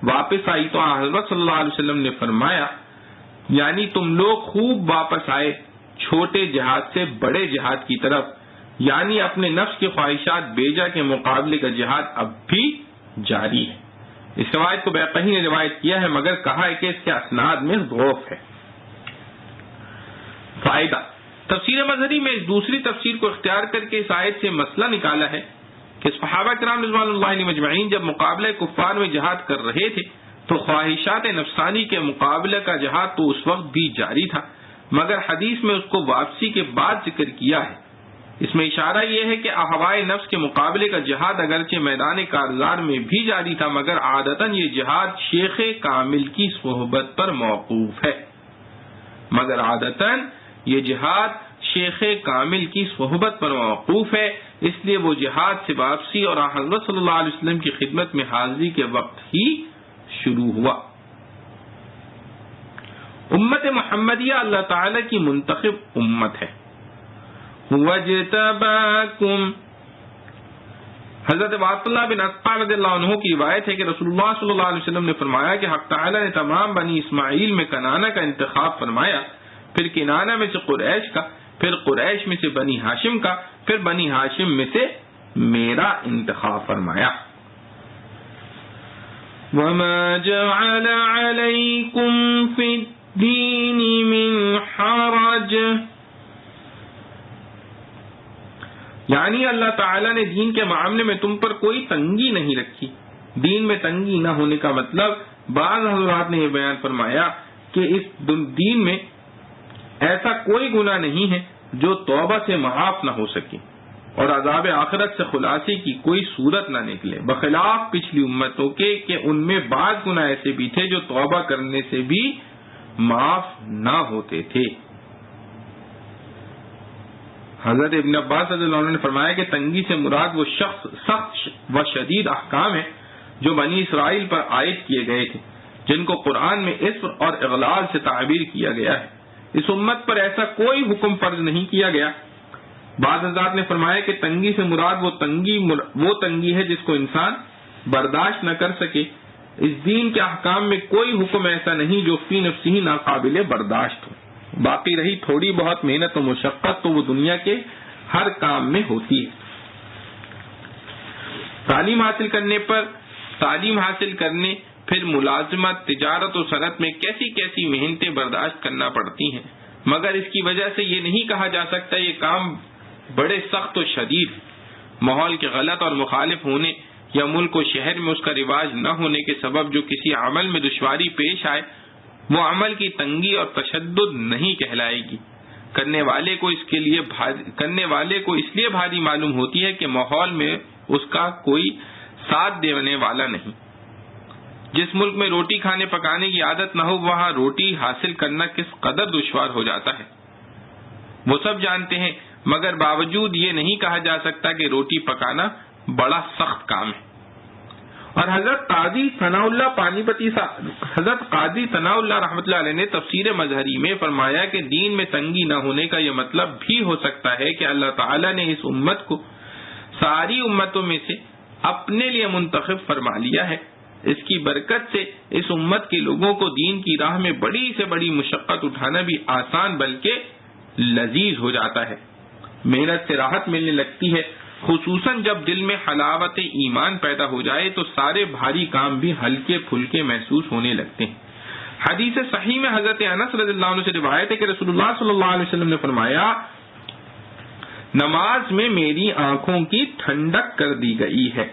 واپس آئی تو حضرت صلی اللہ علیہ وسلم نے فرمایا، یعنی تم لوگ خوب واپس آئے چھوٹے جہاد سے بڑے جہاد کی طرف، یعنی اپنے نفس کی خواہشات بیجا کے مقابلے کا جہاد اب بھی جاری ہے. اس روایت کو بیقی نے روایت کیا ہے مگر کہا ہے کہ اس کے اسناد میں ضعف ہے. فائدہ: تفسیر مظہری میں اس دوسری تفسیر کو اختیار کر کے اس آیت سے مسئلہ نکالا ہے کہ صحابہ کرام رضوان اللہ علیہم اجمعین جب مقابلہ کفار میں جہاد کر رہے تھے تو خواہشات نفسانی کے مقابلے کا جہاد تو اس وقت بھی جاری تھا، مگر حدیث میں اس کو واپسی کے بعد ذکر کیا ہے. اس میں اشارہ یہ ہے کہ احوائے نفس کے مقابلے کا جہاد اگرچہ میدان کارزار میں بھی جاری تھا مگر عادتاً یہ جہاد شیخ کامل کی صحبت پر موقوف ہے. اس لیے وہ جہاد سے واپسی اور حضرت صلی اللہ علیہ وسلم کی خدمت میں حاضری کے وقت ہی شروع ہوا. امت محمدیہ اللہ تعالی کی منتخب امت ہے. وَاجْتَبَاكُمْ، حضرت عبداللہ بن عطا رضی اللہ عنہ کی روایت ہے کہ رسول اللہ صلی اللہ علیہ وسلم نے فرمایا کہ حق تعالی نے تمام بنی اسماعیل میں کنانہ کا انتخاب فرمایا، پھر کنانہ میں سے قریش کا، پھر قریش میں سے بنی ہاشم کا، پھر بنی ہاشم میں سے میرا انتخاب فرمایا. وَمَا جَعَلَ عَلَيْكُمْ فِي الدِّينِ مِنْ حَرَجٍ، یعنی اللہ تعالیٰ نے دین کے معاملے میں تم پر کوئی تنگی نہیں رکھی. دین میں تنگی نہ ہونے کا مطلب بعض حضرات نے یہ بیان فرمایا کہ اس دین میں ایسا کوئی گناہ نہیں ہے جو توبہ سے معاف نہ ہو سکے اور عذاب آخرت سے خلاصے کی کوئی صورت نہ نکلے، بخلاف پچھلی امتوں کے کہ ان میں بعض گناہ ایسے بھی تھے جو توبہ کرنے سے بھی معاف نہ ہوتے تھے. حضرت ابن عباس رضی اللہ عنہ نے فرمایا کہ تنگی سے مراد وہ سخت و شدید احکام ہیں جو بنی اسرائیل پر عائد کیے گئے تھے، جن کو قرآن میں اسر اور اغلال سے تعبیر کیا گیا ہے. اس امت پر ایسا کوئی حکم فرض نہیں کیا گیا. بعض حضرات نے فرمایا کہ تنگی سے مراد وہ تنگی ہے جس کو انسان برداشت نہ کر سکے. اس دین کے احکام میں کوئی حکم ایسا نہیں جو فی نفسہ ناقابل برداشت ہو. باقی رہی تھوڑی بہت محنت و مشقت تو وہ دنیا کے ہر کام میں ہوتی ہے. تعلیم حاصل کرنے پھر ملازمت، تجارت و صنعت میں کیسی کیسی محنتیں برداشت کرنا پڑتی ہیں، مگر اس کی وجہ سے یہ نہیں کہا جا سکتا یہ کام بڑے سخت و شدید. ماحول کے غلط اور مخالف ہونے یا ملک و شہر میں اس کا رواج نہ ہونے کے سبب جو کسی عمل میں دشواری پیش آئے وہ عمل کی تنگی اور تشدد نہیں کہلائے گی. کرنے والے کو اس لیے بھاری معلوم ہوتی ہے کہ ماحول میں اس کا کوئی ساتھ دینے والا نہیں. جس ملک میں روٹی کھانے پکانے کی عادت نہ ہو وہاں روٹی حاصل کرنا کس قدر دشوار ہو جاتا ہے وہ سب جانتے ہیں، مگر باوجود یہ نہیں کہا جا سکتا کہ روٹی پکانا بڑا سخت کام ہے. اور حضرت قاضی ثناء اللہ رحمۃ اللہ علیہ نے تفسیر مظہری میں فرمایا کہ دین میں تنگی نہ ہونے کا یہ مطلب بھی ہو سکتا ہے کہ اللہ تعالیٰ نے اس امت کو ساری امتوں میں سے اپنے لیے منتخب فرما لیا ہے. اس کی برکت سے اس امت کے لوگوں کو دین کی راہ میں بڑی سے بڑی مشقت اٹھانا بھی آسان بلکہ لذیذ ہو جاتا ہے. محنت سے راحت ملنے لگتی ہے خصوصاً جب دل میں حلاوت ایمان پیدا ہو جائے تو سارے بھاری کام بھی ہلکے پھلکے محسوس ہونے لگتے ہیں۔ حدیث صحیح میں حضرت انس رضی اللہ عنہ سے روایت ہے کہ رسول اللہ صلی اللہ علیہ وسلم نے فرمایا، نماز میں میری آنکھوں کی ٹھنڈک کر دی گئی ہے۔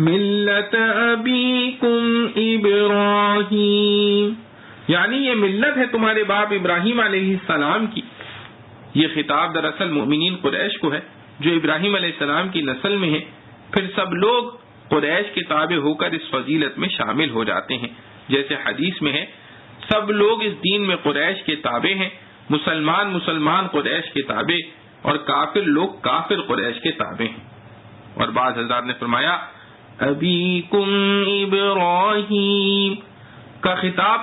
ملت ابیکم ابراہیم، یعنی یہ ملت ہے تمہارے باپ ابراہیم علیہ السلام کی۔ یہ خطاب دراصل مومنین قریش کو ہے جو ابراہیم علیہ السلام کی نسل میں ہیں۔ پھر سب لوگ قریش کے تابع ہو کر اس فضیلت میں شامل ہو جاتے ہیں، جیسے حدیث میں ہے سب لوگ اس دین میں قریش کے تابع ہیں، مسلمان قریش کے تابع اور کافر لوگ کافر قریش کے تابع ہیں۔ اور بعض حضرات نے فرمایا ابیکم ابراہیم کا خطاب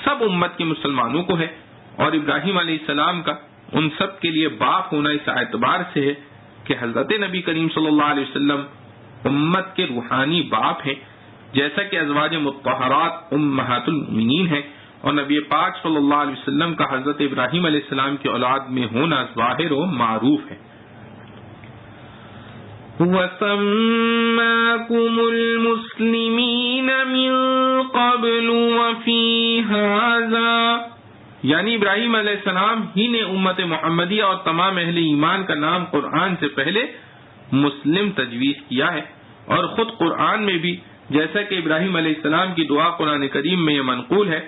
سب امت کے مسلمانوں کو ہے، اور ابراہیم علیہ السلام کا ان سب کے لیے باپ ہونا اس اعتبار سے ہے کہ حضرت نبی کریم صلی اللہ علیہ وسلم امت کے روحانی باپ ہیں، جیسا کہ ازواج مطہرات امہات المؤمنین ہیں، اور نبی پاک صلی اللہ علیہ وسلم کا حضرت ابراہیم علیہ السلام کی اولاد میں ہونا ظاہر و معروف ہے۔ وَسَمَّاكُمُ الْمُسْلِمِينَ مِن قَبْلُ وَفِي هَذَا، یعنی ابراہیم علیہ السلام ہی نے امت محمدیہ اور تمام اہل ایمان کا نام قرآن سے پہلے مسلم تجویز کیا ہے، اور خود قرآن میں بھی جیسا کہ ابراہیم علیہ السلام کی دعا قرآن کریم میں یہ منقول ہے،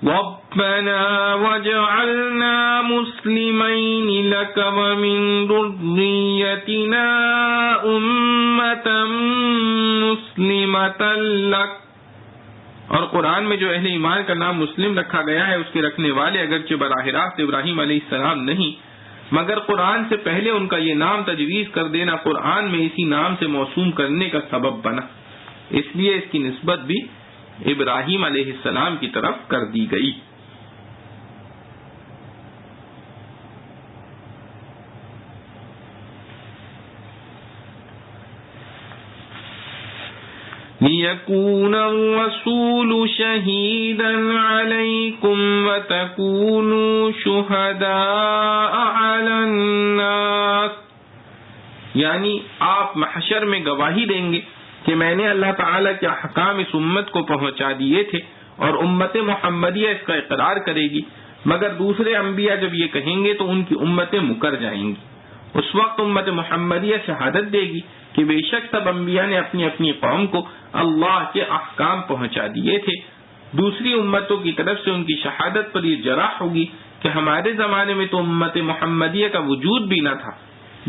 رَبَّنَا وَاجْعَلْنَا مُسْلِمَيْنِ لَكَ وَمِن ذُرِّيَّتِنَا أُمَّةً مُسْلِمَةً لَكَ، اور قرآن میں جو اہل ایمان کا نام مسلم رکھا گیا ہے اس کے رکھنے والے اگرچہ براہ راست ابراہیم علیہ السلام نہیں، مگر قرآن سے پہلے ان کا یہ نام تجویز کر دینا قرآن میں اسی نام سے موسوم کرنے کا سبب بنا، اس لیے اس کی نسبت بھی ابراہیم علیہ السلام کی طرف کر دی گئی۔ لِيَكُونَ الرَّسُولُ شَهِيدًا عَلَيْكُمْ وَتَكُونُوا شُهَدَاءَ عَلَى النَّاسِ، یعنی آپ محشر میں گواہی دیں گے کہ میں نے اللہ تعالیٰ کے احکام اس امت کو پہنچا دیے تھے، اور امت محمدیہ اس کا اقرار کرے گی، مگر دوسرے انبیاء جب یہ کہیں گے تو ان کی امتیں مکر جائیں گی۔ اس وقت امت محمدیہ شہادت دے گی کہ بے شک سب انبیاء نے اپنی اپنی قوم کو اللہ کے احکام پہنچا دیے تھے۔ دوسری امتوں کی طرف سے ان کی شہادت پر یہ جرح ہوگی کہ ہمارے زمانے میں تو امت محمدیہ کا وجود بھی نہ تھا،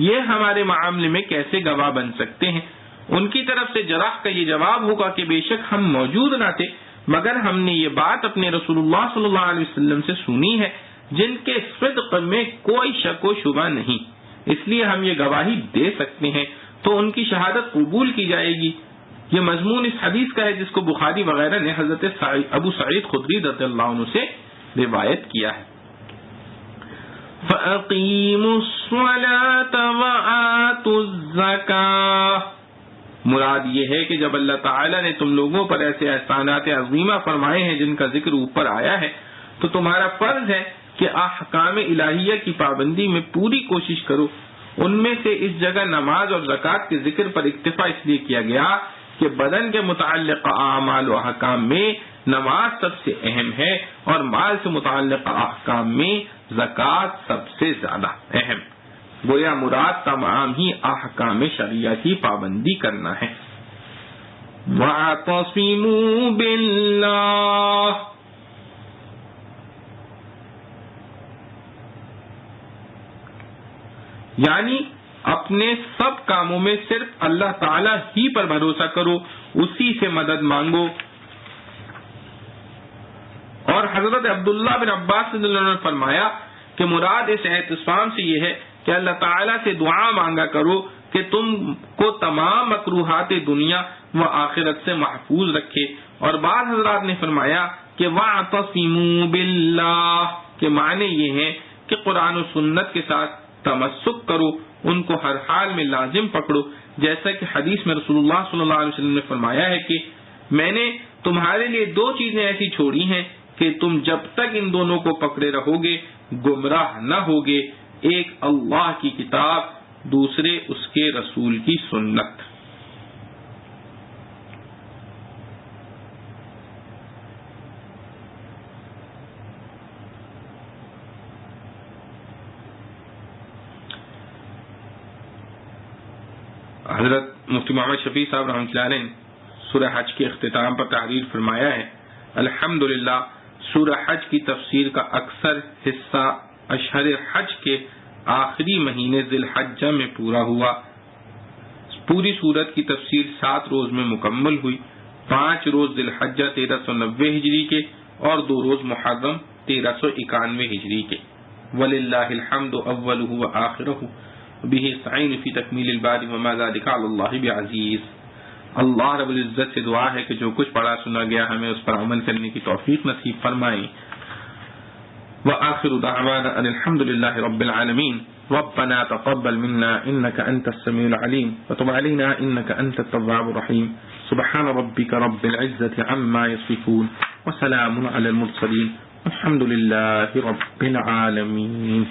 یہ ہمارے معاملے میں کیسے گواہ بن سکتے ہیں؟ ان کی طرف سے جرح کا یہ جواب ہوگا کہ بے شک ہم موجود نہ تھے، مگر ہم نے یہ بات اپنے رسول اللہ صلی اللہ علیہ وسلم سے سنی ہے جن کے صدق میں کوئی شک و شبہ نہیں، اس لیے ہم یہ گواہی دے سکتے ہیں، تو ان کی شہادت قبول کی جائے گی۔ یہ مضمون اس حدیث کا ہے جس کو بخاری وغیرہ نے حضرت ابو سعید خدری رضی اللہ عنہ سے روایت کیا ہے۔ فَأَقِيمُوا الصَّلَاةَ وَآتُوا الزَّكَاةَ، مراد یہ ہے کہ جب اللہ تعالیٰ نے تم لوگوں پر ایسے احسانات عظیمہ فرمائے ہیں جن کا ذکر اوپر آیا ہے، تو تمہارا فرض ہے کہ احکام الہیہ کی پابندی میں پوری کوشش کرو۔ ان میں سے اس جگہ نماز اور زکوٰۃ کے ذکر پر اکتفا اس لیے کیا گیا کہ بدن کے متعلق اعمال و احکام میں نماز سب سے اہم ہے، اور مال سے متعلق احکام میں زکوٰۃ سب سے زیادہ اہم، گویا مراد تمام ہی احکام شرعیہ کی پابندی کرنا ہے۔ وَاعْتَصِمُوا بِاللَّهِ، یعنی اپنے سب کاموں میں صرف اللہ تعالیٰ ہی پر بھروسہ کرو، اسی سے مدد مانگو۔ اور حضرت عبداللہ بن عباس رضی اللہ عنہ نے فرمایا کہ مراد اس اعتصام سے یہ ہے کہ اللہ تعالیٰ سے دعا مانگا کرو کہ تم کو تمام مکروہات دنیا و آخرت سے محفوظ رکھے۔ اور بعض حضرات نے فرمایا کہ وَاعْتَصِمُوا بِاللَّهِ کے معنی یہ ہیں کہ قرآن و سنت کے ساتھ تمسک کرو، ان کو ہر حال میں لازم پکڑو، جیسا کہ حدیث میں رسول اللہ صلی اللہ علیہ وسلم نے فرمایا ہے کہ میں نے تمہارے لیے دو چیزیں ایسی چھوڑی ہیں کہ تم جب تک ان دونوں کو پکڑے رہو گے گمراہ نہ ہوگے، ایک اللہ کی کتاب دوسرے اس کے رسول کی سنت۔ حضرت مفتی محمد شفیع صاحب رحمۃ اللہ علیہ نے سورہ حج کے اختتام پر تحریر فرمایا ہے، الحمدللہ سورہ حج کی تفسیر کا اکثر حصہ اشہر حج کے آخری مہینے ذی الحجہ میں پورا ہوا۔ پوری سورت کی تفسیر 7 روز میں مکمل ہوئی، 5 روز ذی الحجہ 1390 ہجری کے اور 2 روز محرم 1391 ہجری کے۔ وَلِلَّهِ الْحَمْدُ أَوَّلُهُ وَآخِرُهُ بِهِ استعین فی تکمیل الباد وما ذلک علی اللہ بعزیز۔ اللہ رب العزت سے دعا ہے کہ جو کچھ پڑھا سنا گیا ہمیں اس پر عمل کرنے کی توفیق نصیب فرمائے۔ وآخر دعوانا ان الحمد للہ رب العالمین۔ ربنا تقبل منا انك انت السميع العليم وتب علينا انك انت التواب الرحيم۔ سبحان ربك رب العزة عما يصفون وسلام على المرسلين والحمد لله رب العالمين۔